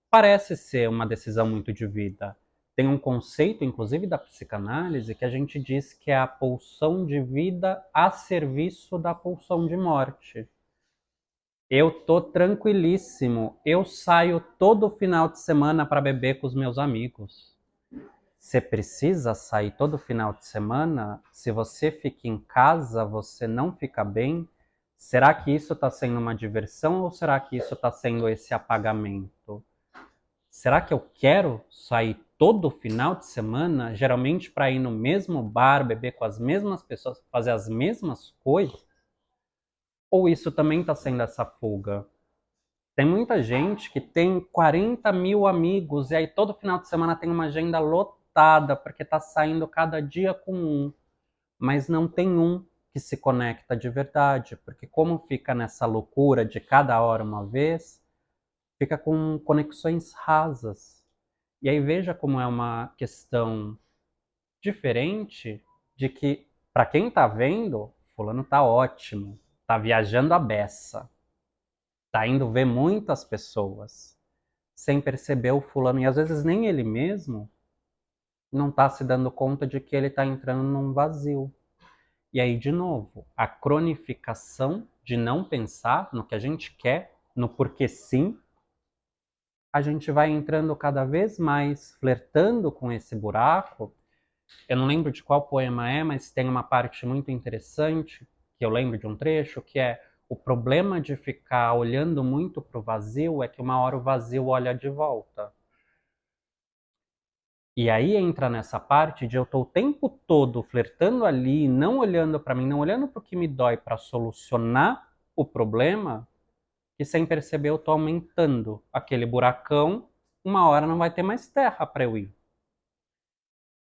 parece ser uma decisão muito de vida. Tem um conceito, inclusive da psicanálise, que a gente diz que é a pulsão de vida a serviço da pulsão de morte. Eu tô tranquilíssimo. Eu saio todo final de semana para beber com os meus amigos. Você precisa sair todo final de semana? Se você fica em casa, você não fica bem? Será que isso está sendo uma diversão ou será que isso está sendo esse apagamento? Será que eu quero sair todo final de semana, geralmente para ir no mesmo bar, beber com as mesmas pessoas, fazer as mesmas coisas? Ou isso também está sendo essa fuga? Tem muita gente que tem 40 mil amigos e aí todo final de semana tem uma agenda lotada porque está saindo cada dia com um, mas não tem um que se conecta de verdade, porque como fica nessa loucura de cada hora uma vez, fica com conexões rasas. E aí veja como é uma questão diferente de que, para quem está vendo, fulano está ótimo, está viajando a beça, está indo ver muitas pessoas, sem perceber o fulano, e às vezes nem ele mesmo não está se dando conta de que ele está entrando num vazio. E aí, de novo, a cronificação de não pensar no que a gente quer, no porquê sim, a gente vai entrando cada vez mais, flertando com esse buraco. Eu não lembro de qual poema é, mas tem uma parte muito interessante, que eu lembro de um trecho, que é: o problema de ficar olhando muito para o vazio é que uma hora o vazio olha de volta. E aí entra nessa parte de eu estou o tempo todo flertando ali, não olhando para mim, não olhando para o que me dói para solucionar o problema, e sem perceber eu estou aumentando aquele buracão, uma hora não vai ter mais terra para eu ir.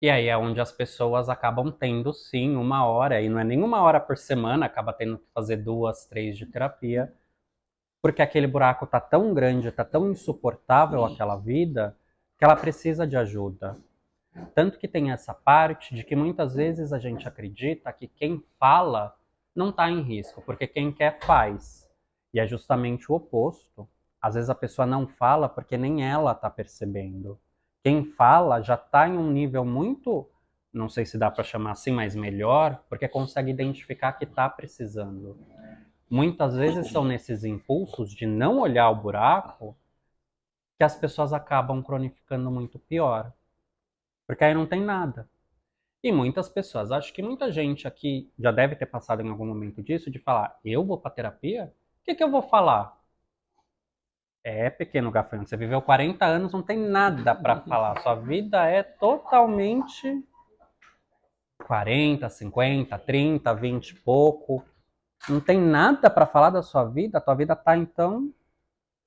E aí é onde as pessoas acabam tendo, sim, uma hora, e não é nem uma hora por semana, acaba tendo que fazer 2, 3 de terapia, porque aquele buraco tá tão grande, tá tão insuportável aquela vida, que ela precisa de ajuda. Tanto que tem essa parte de que muitas vezes a gente acredita que quem fala não está em risco, porque quem quer faz. E é justamente o oposto. Às vezes a pessoa não fala porque nem ela está percebendo. Quem fala já está em um nível muito, não sei se dá para chamar assim, mas melhor, porque consegue identificar que está precisando. Muitas vezes são nesses impulsos de não olhar o buraco que as pessoas acabam cronificando muito pior. Porque aí não tem nada. E muitas pessoas, acho que muita gente aqui já deve ter passado em algum momento disso, de falar: eu vou para terapia? O que eu vou falar? Pequeno gafanhoto, você viveu 40 anos, não tem nada para falar. Sua vida é totalmente 40, 50, 30, 20 e pouco. Não tem nada para falar da sua vida. A tua vida tá, então...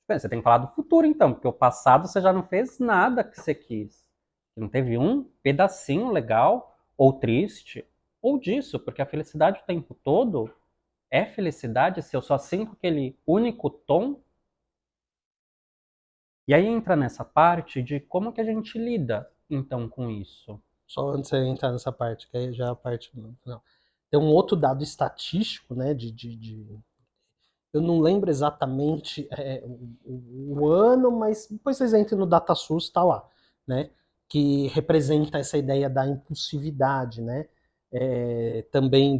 Você tem que falar do futuro, então, porque o passado você já não fez nada que você quis. Não teve um pedacinho legal, ou triste, ou disso, porque a felicidade o tempo todo é felicidade se eu só sinto aquele único tom. E aí entra nessa parte de como que a gente lida, então, com isso. Só antes de você entrar nessa parte, que aí já é a parte final. Tem um outro dado estatístico, né, eu não lembro exatamente o ano, mas depois vocês entrem no DataSUS, tá lá, né, que representa essa ideia da impulsividade, né, também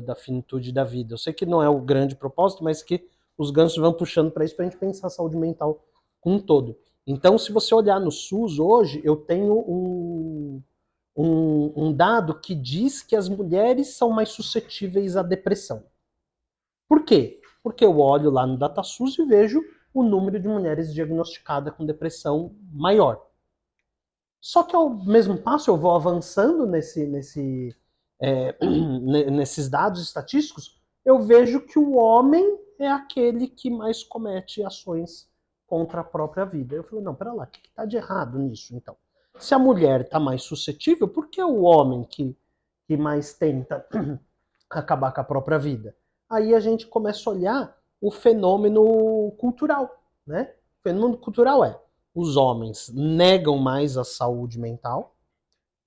da finitude da vida. Eu sei que não é o grande propósito, mas que os ganchos vão puxando para isso, para a gente pensar a saúde mental como um todo. Então, se você olhar no SUS hoje, eu tenho um dado que diz que as mulheres são mais suscetíveis à depressão. Por quê? Porque eu olho lá no DataSUS e vejo o número de mulheres diagnosticadas com depressão maior. Só que ao mesmo passo eu vou avançando nesses dados estatísticos, eu vejo que o homem é aquele que mais comete ações contra a própria vida. Eu falei, não, pera lá, o que está de errado nisso, então? Se a mulher está mais suscetível, por que o homem que mais tenta acabar com a própria vida? Aí a gente começa a olhar o fenômeno cultural, né? O fenômeno cultural é, os homens negam mais a saúde mental,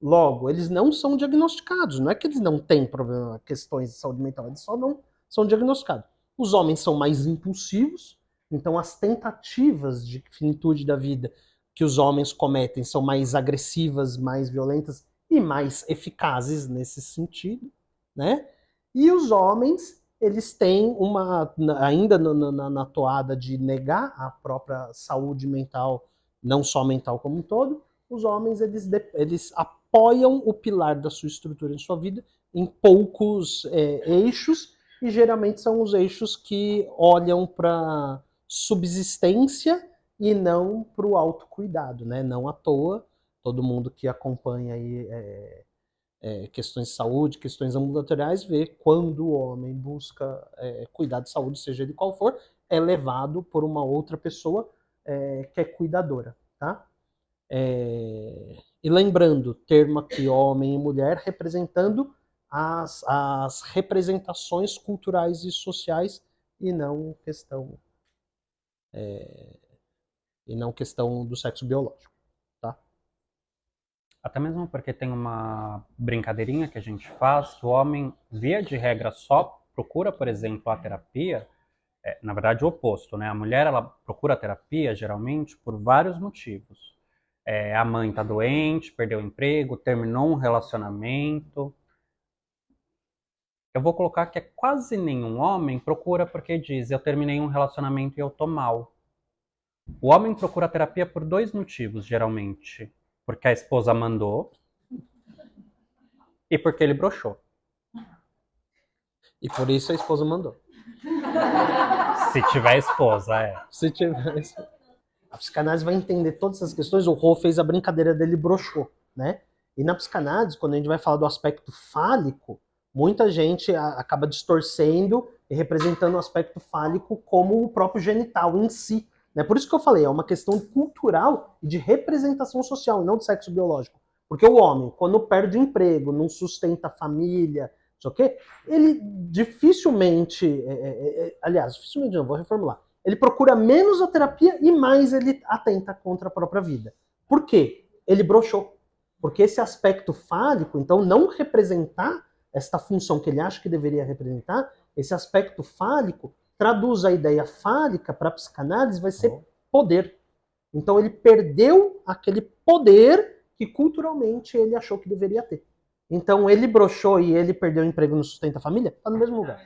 logo, eles não são diagnosticados, não é que eles não têm problema, questões de saúde mental, eles só não são diagnosticados. Os homens são mais impulsivos, então as tentativas de finitude da vida que os homens cometem são mais agressivas, mais violentas e mais eficazes nesse sentido, né? E os homens, eles têm uma, ainda na toada de negar a própria saúde mental, não só mental como um todo, os homens, eles apoiam o pilar da sua estrutura de sua vida em poucos eixos, e geralmente são os eixos que olham para subsistência e não para o autocuidado, né? Não à toa, todo mundo que acompanha aí questões de saúde, questões ambulatoriais, vê quando o homem busca cuidar de saúde, seja ele qual for, é levado por uma outra pessoa que é cuidadora, tá? E lembrando, termo aqui homem e mulher representando as representações culturais e sociais e não questão do sexo biológico, tá? Até mesmo porque tem uma brincadeirinha que a gente faz, que o homem, via de regra, só procura, por exemplo, a terapia, na verdade o oposto, né? A mulher, ela procura a terapia, geralmente, por vários motivos. A mãe tá doente, perdeu o emprego, terminou um relacionamento. Eu vou colocar que quase nenhum homem procura porque diz, eu terminei um relacionamento e eu tô mal. O homem procura terapia por dois motivos, geralmente. Porque a esposa mandou e porque ele broxou. E por isso a esposa mandou. Se tiver esposa, Se tiver. A psicanálise vai entender todas essas questões. O Rô fez a brincadeira dele, broxou, né? E na psicanálise, quando a gente vai falar do aspecto fálico, muita gente acaba distorcendo e representando o aspecto fálico como o próprio genital em si. Né? Por isso que eu falei, é uma questão cultural e de representação social, e não de sexo biológico. Porque o homem, quando perde o emprego, não sustenta a família, não sei o quê, ele dificilmente, aliás, dificilmente não, vou reformular, ele procura menos a terapia e mais ele atenta contra a própria vida. Por quê? Ele broxou. Porque esse aspecto fálico, então, não representar esta função que ele acha que deveria representar, esse aspecto fálico, traduz a ideia fálica para a psicanálise, vai ser poder. Então ele perdeu aquele poder que culturalmente ele achou que deveria ter. Então ele broxou e ele perdeu o emprego no Sustenta a Família, está no mesmo lugar.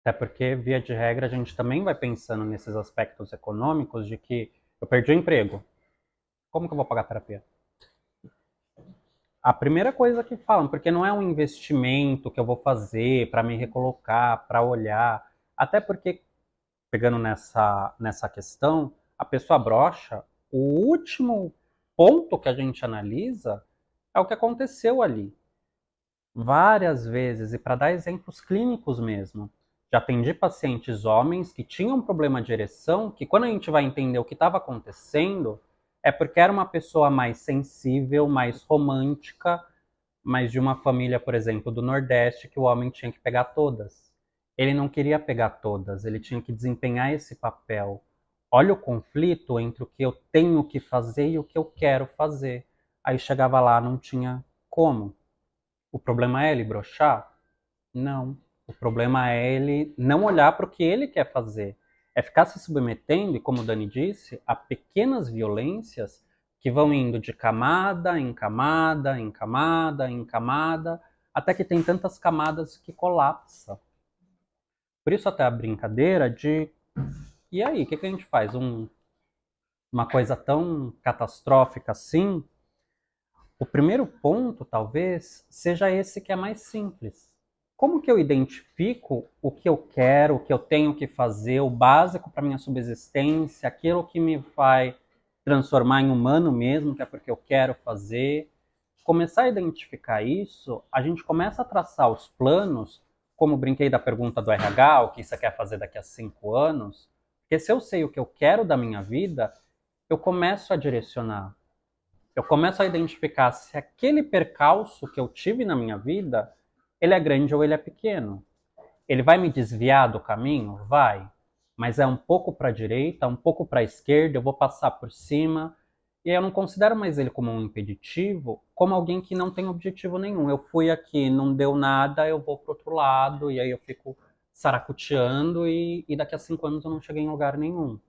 Até porque, via de regra, a gente também vai pensando nesses aspectos econômicos de que eu perdi o emprego. Como que eu vou pagar a terapia? A primeira coisa que falam, porque não é um investimento que eu vou fazer para me recolocar, para olhar. Até porque, pegando nessa questão, a pessoa broxa, o último ponto que a gente analisa é o que aconteceu ali. Várias vezes, e para dar exemplos clínicos mesmo, já atendi pacientes homens que tinham problema de ereção, que quando a gente vai entender o que estava acontecendo, é porque era uma pessoa mais sensível, mais romântica, mas de uma família, por exemplo, do Nordeste, que o homem tinha que pegar todas. Ele não queria pegar todas, ele tinha que desempenhar esse papel. Olha o conflito entre o que eu tenho que fazer e o que eu quero fazer. Aí chegava lá, não tinha como. O problema é ele broxar? Não. O problema é ele não olhar para o que ele quer fazer. É ficar se submetendo, e como o Dani disse, a pequenas violências que vão indo de camada em camada, em camada, em camada, até que tem tantas camadas que colapsa. Por isso até a brincadeira de... E aí, o que a gente faz? uma coisa tão catastrófica assim, o primeiro ponto, talvez, seja esse que é mais simples. Como que eu identifico o que eu quero, o que eu tenho que fazer, o básico para minha subsistência, aquilo que me vai transformar em humano mesmo, que é porque eu quero fazer? Começar a identificar isso, a gente começa a traçar os planos, como brinquei da pergunta do RH, o que você quer fazer daqui a 5 anos, porque se eu sei o que eu quero da minha vida, eu começo a direcionar. Eu começo a identificar se aquele percalço que eu tive na minha vida, ele é grande ou ele é pequeno. Ele vai me desviar do caminho? Vai. Mas é um pouco para a direita, um pouco para a esquerda, eu vou passar por cima. E aí eu não considero mais ele como um impeditivo, como alguém que não tem objetivo nenhum. Eu fui aqui, não deu nada, eu vou pro outro lado, e aí eu fico saracoteando e daqui a 5 anos eu não cheguei em lugar nenhum.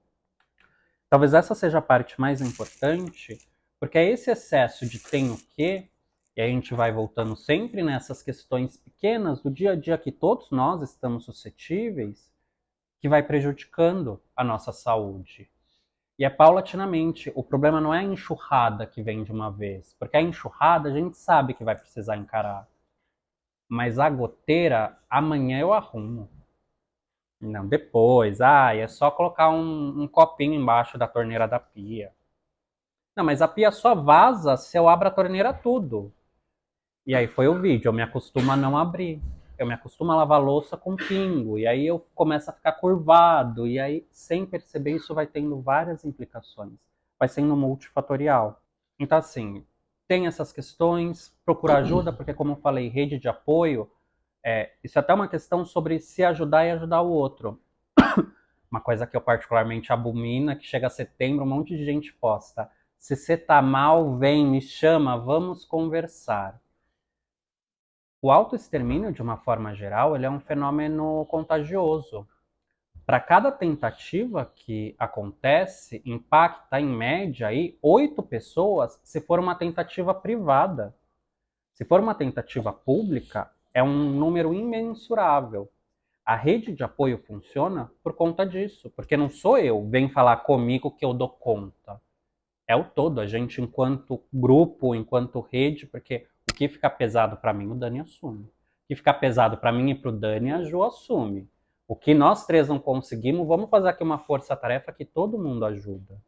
Talvez essa seja a parte mais importante, porque é esse excesso de tem o quê, e aí a gente vai voltando sempre nessas questões pequenas do dia a dia que todos nós estamos suscetíveis, que vai prejudicando a nossa saúde. E é paulatinamente. O problema não é a enxurrada que vem de uma vez, porque a enxurrada a gente sabe que vai precisar encarar. Mas a goteira, amanhã eu arrumo. Não, depois. É só colocar um copinho embaixo da torneira da pia. Não, mas a pia só vaza se eu abro a torneira tudo. E aí foi o vídeo, eu me acostumo a não abrir. Eu me acostumo a lavar louça com pingo. E aí eu começo a ficar curvado. E aí, sem perceber, isso vai tendo várias implicações. Vai sendo multifatorial. Então, assim, tem essas questões, procura ajuda, porque como eu falei, rede de apoio, isso é até uma questão sobre se ajudar e ajudar o outro. Uma coisa que eu particularmente abomino é que chega setembro, um monte de gente posta. Se você tá mal, vem, me chama, vamos conversar. O autoextermínio, de uma forma geral, ele é um fenômeno contagioso. Para cada tentativa que acontece, impacta em média aí 8 pessoas se for uma tentativa privada. Se for uma tentativa pública, é um número imensurável. A rede de apoio funciona por conta disso, porque não sou eu, vem falar comigo que eu dou conta. É o todo, a gente enquanto grupo, enquanto rede, porque o que fica pesado para mim, o Dani assume. O que fica pesado para mim e para o Dani, a Jo assume. O que nós três não conseguimos, vamos fazer aqui uma força-tarefa que todo mundo ajuda.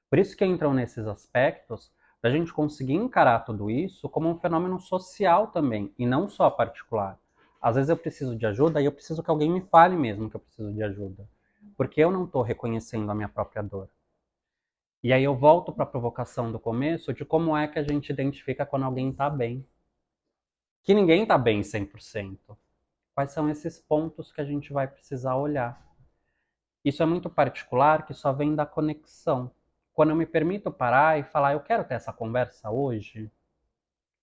Por isso que entram nesses aspectos da gente conseguir encarar tudo isso como um fenômeno social também, e não só particular. Às vezes eu preciso de ajuda e eu preciso que alguém me fale mesmo que eu preciso de ajuda, porque eu não estou reconhecendo a minha própria dor. E aí eu volto para a provocação do começo de como é que a gente identifica quando alguém está bem. Que ninguém está bem 100%. Quais são esses pontos que a gente vai precisar olhar? Isso é muito particular, que só vem da conexão. Quando eu me permito parar e falar, eu quero ter essa conversa hoje.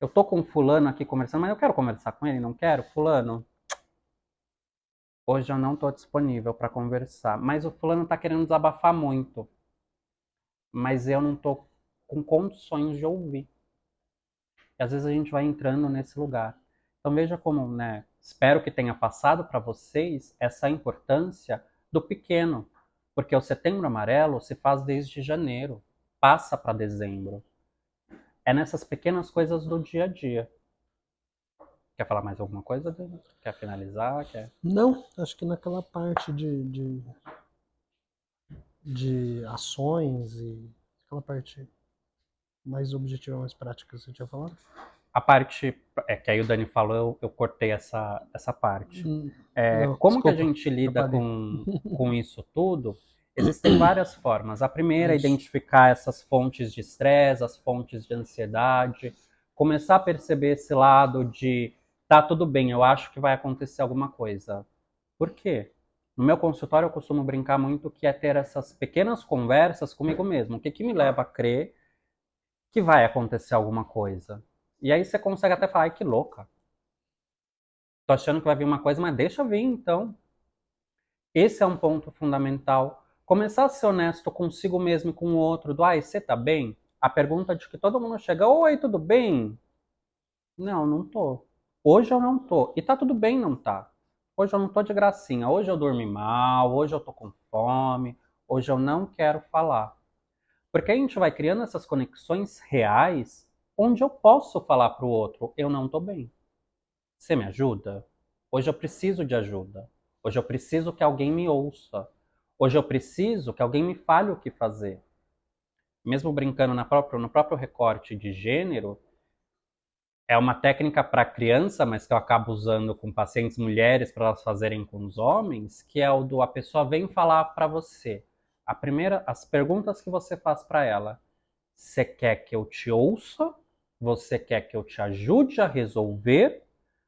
Eu tô com fulano aqui conversando, mas eu quero conversar com ele, não quero? Fulano, hoje eu não tô disponível para conversar. Mas o fulano tá querendo desabafar muito. Mas eu não tô com condições de ouvir. E às vezes a gente vai entrando nesse lugar. Então veja como, né? Espero que tenha passado para vocês essa importância do pequeno. Porque o Setembro Amarelo se faz desde janeiro, passa para dezembro. É nessas pequenas coisas do dia a dia. Quer falar mais alguma coisa, Dani? Quer finalizar? Não, acho que naquela parte de ações e aquela parte mais objetiva, mais prática que você tinha falado. A parte que aí o Dani falou, eu cortei essa parte. Não, Como desculpa, que a gente lida com isso tudo? Existem várias formas. A primeira é identificar essas fontes de estresse, as fontes de ansiedade, começar a perceber esse lado de tá tudo bem, eu acho que vai acontecer alguma coisa. Por quê? No meu consultório eu costumo brincar muito que é ter essas pequenas conversas comigo mesmo. O que me leva a crer que vai acontecer alguma coisa? E aí você consegue até falar, ai, que louca. Tô achando que vai vir uma coisa, mas deixa vir então. Esse é um ponto fundamental. Começar a ser honesto consigo mesmo e com o outro, do ai, você tá bem? A pergunta de que todo mundo chega, oi, tudo bem? Não, não tô. Hoje eu não tô. E tá tudo bem não tá. Hoje eu não tô de gracinha. Hoje eu dormi mal, hoje eu tô com fome, hoje eu não quero falar. Porque a gente vai criando essas conexões reais onde eu posso falar para o outro, eu não estou bem. Você me ajuda? Hoje eu preciso de ajuda. Hoje eu preciso que alguém me ouça. Hoje eu preciso que alguém me fale o que fazer. Mesmo brincando no próprio recorte de gênero, é uma técnica para criança, mas que eu acabo usando com pacientes mulheres para elas fazerem com os homens, que é o do a pessoa vem falar para você. As perguntas que você faz para ela. Você quer que eu te ouça? Você quer que eu te ajude a resolver?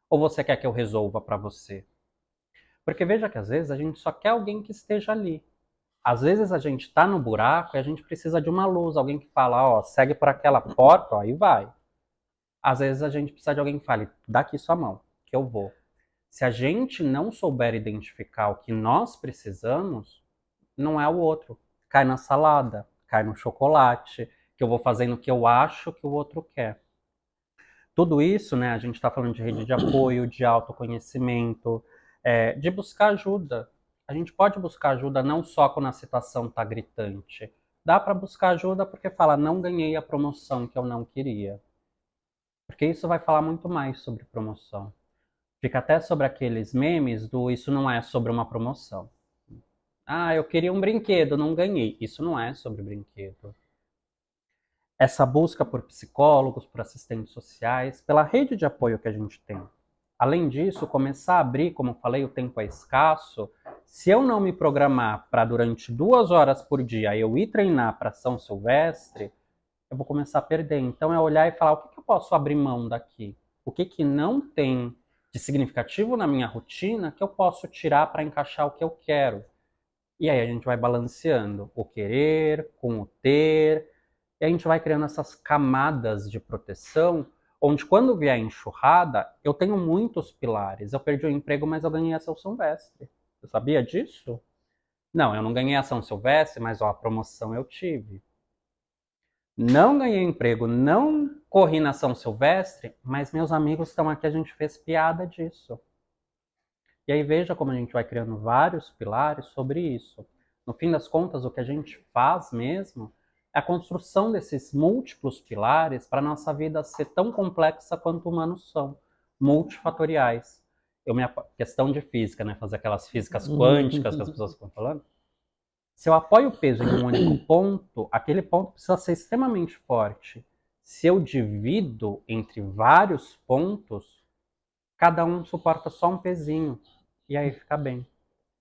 Ou você quer que eu resolva para você? Porque veja que às vezes a gente só quer alguém que esteja ali. Às vezes a gente está no buraco e a gente precisa de uma luz, alguém que fala, ó, segue por aquela porta, ó, e vai. Às vezes a gente precisa de alguém que fale, dá aqui sua mão, que eu vou. Se a gente não souber identificar o que nós precisamos, não é o outro. Cai na salada, cai no chocolate, que eu vou fazendo o que eu acho que o outro quer. Tudo isso, né, a gente está falando de rede de apoio, de autoconhecimento, de buscar ajuda. A gente pode buscar ajuda não só quando a situação está gritante. Dá para buscar ajuda porque fala, não ganhei a promoção que eu não queria. Porque isso vai falar muito mais sobre promoção. Fica até sobre aqueles memes do isso não é sobre uma promoção. Ah, eu queria um brinquedo, não ganhei. Isso não é sobre brinquedo. Essa busca por psicólogos, por assistentes sociais, pela rede de apoio que a gente tem. Além disso, começar a abrir, como eu falei, o tempo é escasso. Se eu não me programar para durante 2 horas por dia eu ir treinar para São Silvestre, eu vou começar a perder. Então é olhar e falar, o que eu posso abrir mão daqui? O que não tem de significativo na minha rotina que eu posso tirar para encaixar o que eu quero? E aí a gente vai balanceando o querer com o ter, e a gente vai criando essas camadas de proteção, onde quando vier a enxurrada, eu tenho muitos pilares. Eu perdi o emprego, mas eu ganhei a São Silvestre. Você sabia disso? Não, eu não ganhei a São Silvestre, mas ó, a promoção eu tive. Não ganhei emprego, não corri na São Silvestre, mas meus amigos estão aqui, a gente fez piada disso. E aí veja como a gente vai criando vários pilares sobre isso. No fim das contas, o que a gente faz mesmo é a construção desses múltiplos pilares para a nossa vida ser tão complexa quanto humanos são, multifatoriais. Questão de física, né? Fazer aquelas físicas quânticas que as pessoas ficam falando. Se eu apoio o peso em um único ponto, aquele ponto precisa ser extremamente forte. Se eu divido entre vários pontos, cada um suporta só um pezinho. E aí fica bem.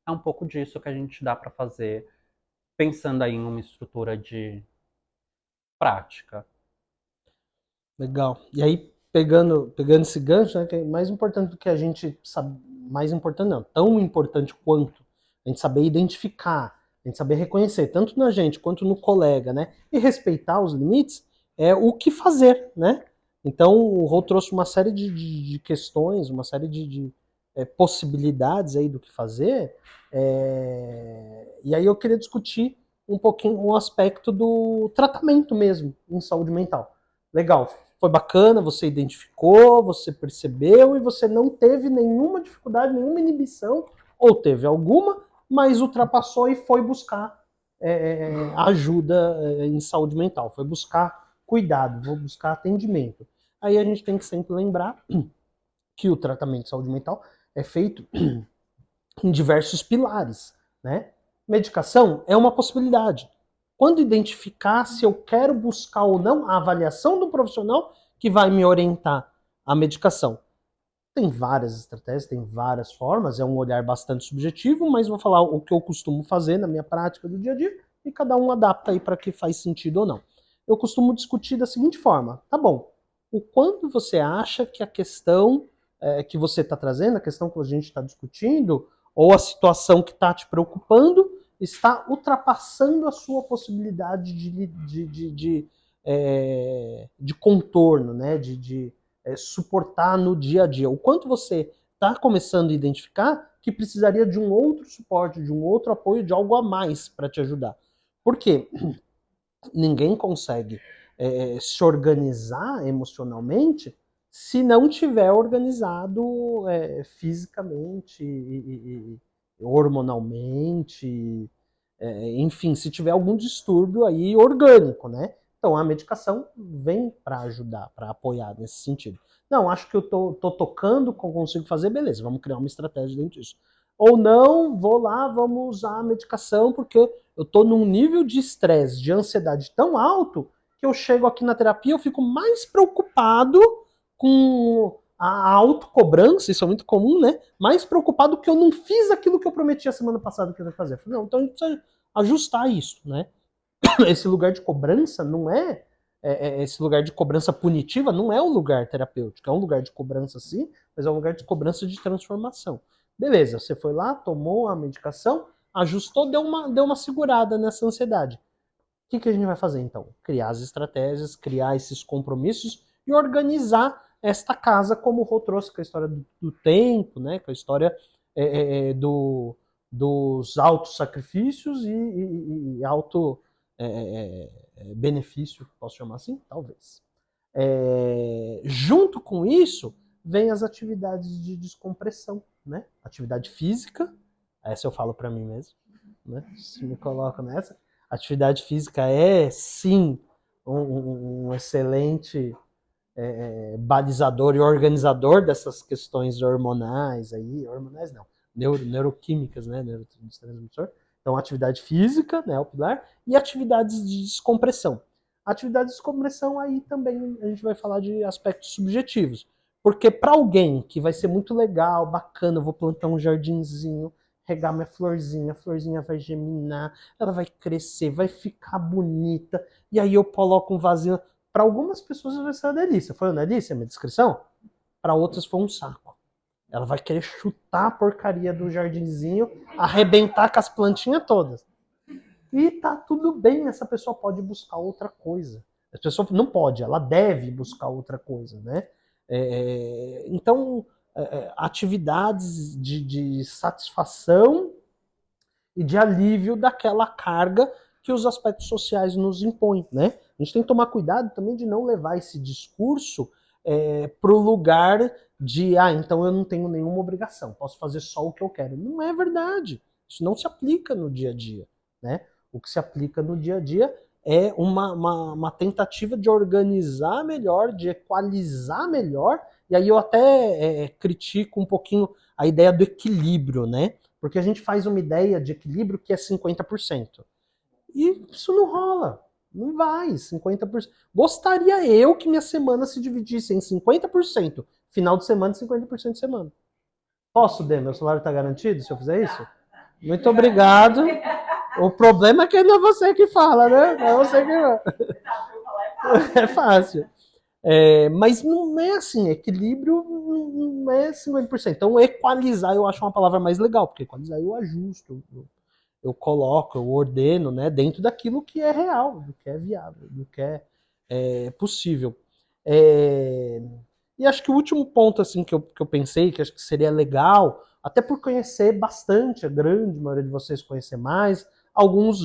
É um pouco disso que a gente dá para fazer, pensando aí em uma estrutura de prática. Legal. E aí, pegando esse gancho, né, que é mais importante do que a gente sabe, mais importante não, tão importante quanto a gente saber identificar, a gente saber reconhecer, tanto na gente quanto no colega, né, e respeitar os limites, é o que fazer, né? Então, o Rô trouxe uma série de questões, uma série de possibilidades aí do que fazer, e aí eu queria discutir um pouquinho o aspecto do tratamento mesmo em saúde mental. Legal, foi bacana, você identificou, você percebeu e você não teve nenhuma dificuldade, nenhuma inibição, ou teve alguma, mas ultrapassou e foi buscar ajuda em saúde mental, foi buscar cuidado, foi buscar atendimento. Aí a gente tem que sempre lembrar que o tratamento de saúde mental é feito em diversos pilares, né? Medicação é uma possibilidade. Quando identificar se eu quero buscar ou não a avaliação do profissional que vai me orientar a medicação. Tem várias estratégias, tem várias formas, é um olhar bastante subjetivo, mas vou falar o que eu costumo fazer na minha prática do dia a dia e cada um adapta aí para que faz sentido ou não. Eu costumo discutir da seguinte forma: tá bom, o quanto você acha que a questão que você está trazendo, a questão que a gente está discutindo, ou a situação que está te preocupando, está ultrapassando a sua possibilidade de contorno, né? de suportar no dia a dia. O quanto você está começando a identificar que precisaria de um outro suporte, de um outro apoio, de algo a mais para te ajudar. Por quê? Ninguém consegue se organizar emocionalmente se não tiver organizado fisicamente, hormonalmente, enfim, se tiver algum distúrbio aí orgânico, né? Então a medicação vem para ajudar, para apoiar nesse sentido. Não, acho que eu tô tocando, consigo fazer, beleza, vamos criar uma estratégia dentro disso. Ou não, vou lá, vamos usar a medicação porque eu tô num nível de estresse, de ansiedade tão alto que eu chego aqui na terapia, eu fico mais preocupado com a autocobrança, isso é muito comum, né? Mais preocupado que eu não fiz aquilo que eu prometi a semana passada que eu ia fazer. Eu falei, não, então a gente precisa ajustar isso, né? Esse lugar de cobrança não esse lugar de cobrança punitiva não é um lugar terapêutico, é um lugar de cobrança sim, mas é um lugar de cobrança de transformação. Beleza, você foi lá, tomou a medicação, ajustou, deu uma segurada nessa ansiedade. O que a gente vai fazer então? Criar as estratégias, criar esses compromissos e organizar esta casa, como o Rô trouxe com a história do tempo, né? Com a história dos autos sacrifícios e auto benefício, posso chamar assim? Talvez. Junto com isso, vem as atividades de descompressão, né? Atividade física, essa eu falo para mim mesmo, né? Se me coloco nessa. Atividade física é, sim, um excelente balizador e organizador dessas questões hormonais aí, hormonais não, neuroquímicas, né, neurotransmissor. Então, atividade física, né, o pilar, e atividades de descompressão. Atividades de descompressão aí também a gente vai falar de aspectos subjetivos. Porque para alguém que vai ser muito legal, bacana, eu vou plantar um jardinzinho, regar minha florzinha, a florzinha vai germinar, ela vai crescer, vai ficar bonita, e aí eu coloco um vasinho. Para algumas pessoas vai ser uma delícia. Foi uma delícia a minha descrição? Para outras foi um saco. Ela vai querer chutar a porcaria do jardinzinho, arrebentar com as plantinhas todas. E tá tudo bem, essa pessoa pode buscar outra coisa. A pessoa não pode, ela deve buscar outra coisa, né? Então, atividades de satisfação e de alívio daquela carga que os aspectos sociais nos impõem, né? A gente tem que tomar cuidado também de não levar esse discurso para o lugar de, então eu não tenho nenhuma obrigação, posso fazer só o que eu quero. Não é verdade. Isso não se aplica no dia a dia, né? O que se aplica no dia a dia é uma tentativa de organizar melhor, de equalizar melhor, e aí eu até critico um pouquinho a ideia do equilíbrio, né? Porque a gente faz uma ideia de equilíbrio que é 50%. E isso não rola. Não vai, 50%. Gostaria eu que minha semana se dividisse em 50% final de semana e 50% de semana. Posso, Dê? Meu salário está garantido se eu fizer isso? Muito obrigado. O problema é que não é você que fala, né? Não é você que fala. É fácil. Mas não é assim, equilíbrio não é 50%. Então, equalizar eu acho uma palavra mais legal, porque equalizar eu ajusto, eu coloco, eu ordeno, né, dentro daquilo que é real, do que é viável, do que é possível. E acho que o último ponto assim que eu pensei, que acho que seria legal, até por conhecer bastante, a grande maioria de vocês conhecer mais, alguns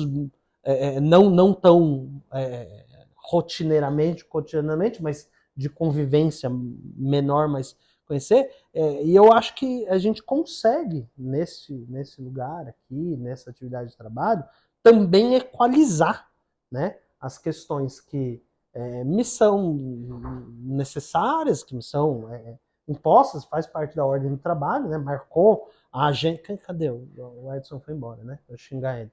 não tão cotidianamente, mas de convivência menor, mas conhecer. E eu acho que a gente consegue, nesse lugar aqui, nessa atividade de trabalho, também equalizar, né, as questões que me são necessárias, que me são impostas, faz parte da ordem do trabalho, né? Marcou a gente. Cadê? O Edson foi embora, né? Vou xingar ele.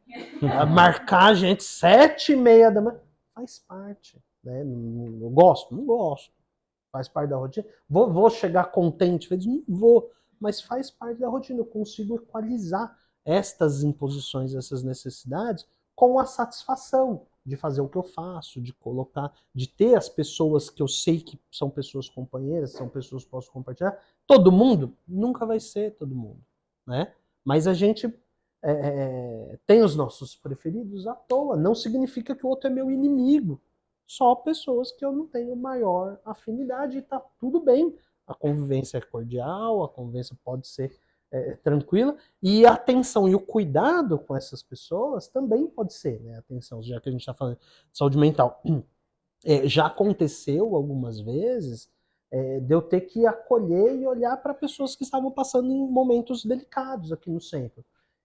Marcar a gente 7h30 da manhã. Faz parte. Né? Eu gosto? Não gosto. Faz parte da rotina. Vou chegar contente? Não vou. Mas faz parte da rotina. Eu consigo equalizar estas imposições, essas necessidades com a satisfação de fazer o que eu faço, de colocar, de ter as pessoas que eu sei que são pessoas companheiras, são pessoas que posso compartilhar. Todo mundo? Nunca vai ser todo mundo, né? Mas a gente tem os nossos preferidos à toa. Não significa que o outro é meu inimigo. Só pessoas que eu não tenho maior afinidade e tá tudo bem. A convivência é cordial, a convivência pode ser tranquila, e a atenção e o cuidado com essas pessoas também pode ser, né? Atenção, já que a gente está falando de saúde mental. Já aconteceu algumas vezes de eu ter que acolher e olhar para pessoas que estavam passando em momentos delicados aqui no centro.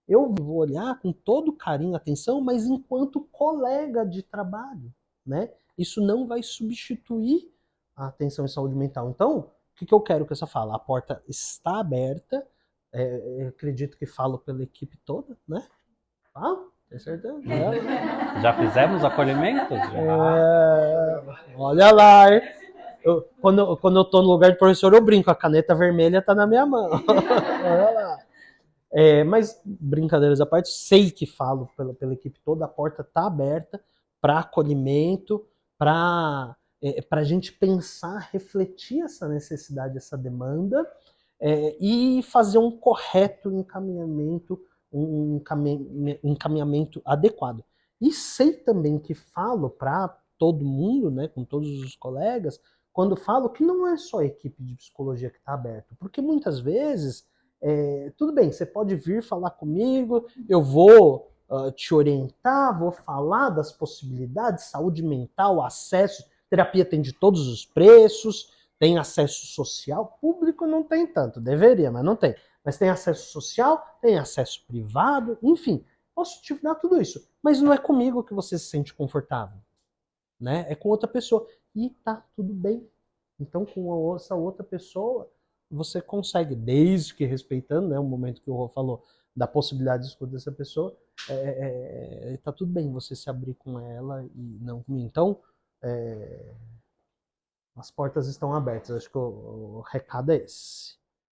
eu vou olhar com todo carinho, atenção, mas enquanto colega de trabalho, né? Isso não vai substituir a atenção em saúde mental. Então, o que eu quero com essa fala? A porta está aberta, eu acredito que falo pela equipe toda, né? Falo? Tem certeza? Já fizemos acolhimentos? Olha lá, hein? Quando eu tô no lugar de professor, eu brinco, a caneta vermelha tá na minha mão. Olha lá. Mas, brincadeiras à parte, sei que falo pela equipe toda, a porta tá aberta para acolhimento, para a gente pensar, refletir essa necessidade, essa demanda, e fazer um correto encaminhamento, um encaminhamento adequado. E sei também que falo para todo mundo, né, com todos os colegas, quando falo que não é só a equipe de psicologia que está aberta, porque muitas vezes, tudo bem, você pode vir falar comigo, eu vou te orientar, vou falar das possibilidades, saúde mental, acesso, terapia tem de todos os preços, tem acesso social, público não tem tanto, deveria, mas não tem. Mas tem acesso social, tem acesso privado, enfim, posso te dar tudo isso. Mas não é comigo que você se sente confortável, né? É com outra pessoa. E tá tudo bem. Então, com essa outra pessoa, você consegue, desde que respeitando, né, o momento que o Rô falou, da possibilidade de escuta dessa pessoa, tá tudo bem você se abrir com ela e não comigo. Então, as portas estão abertas. Acho que o recado é esse.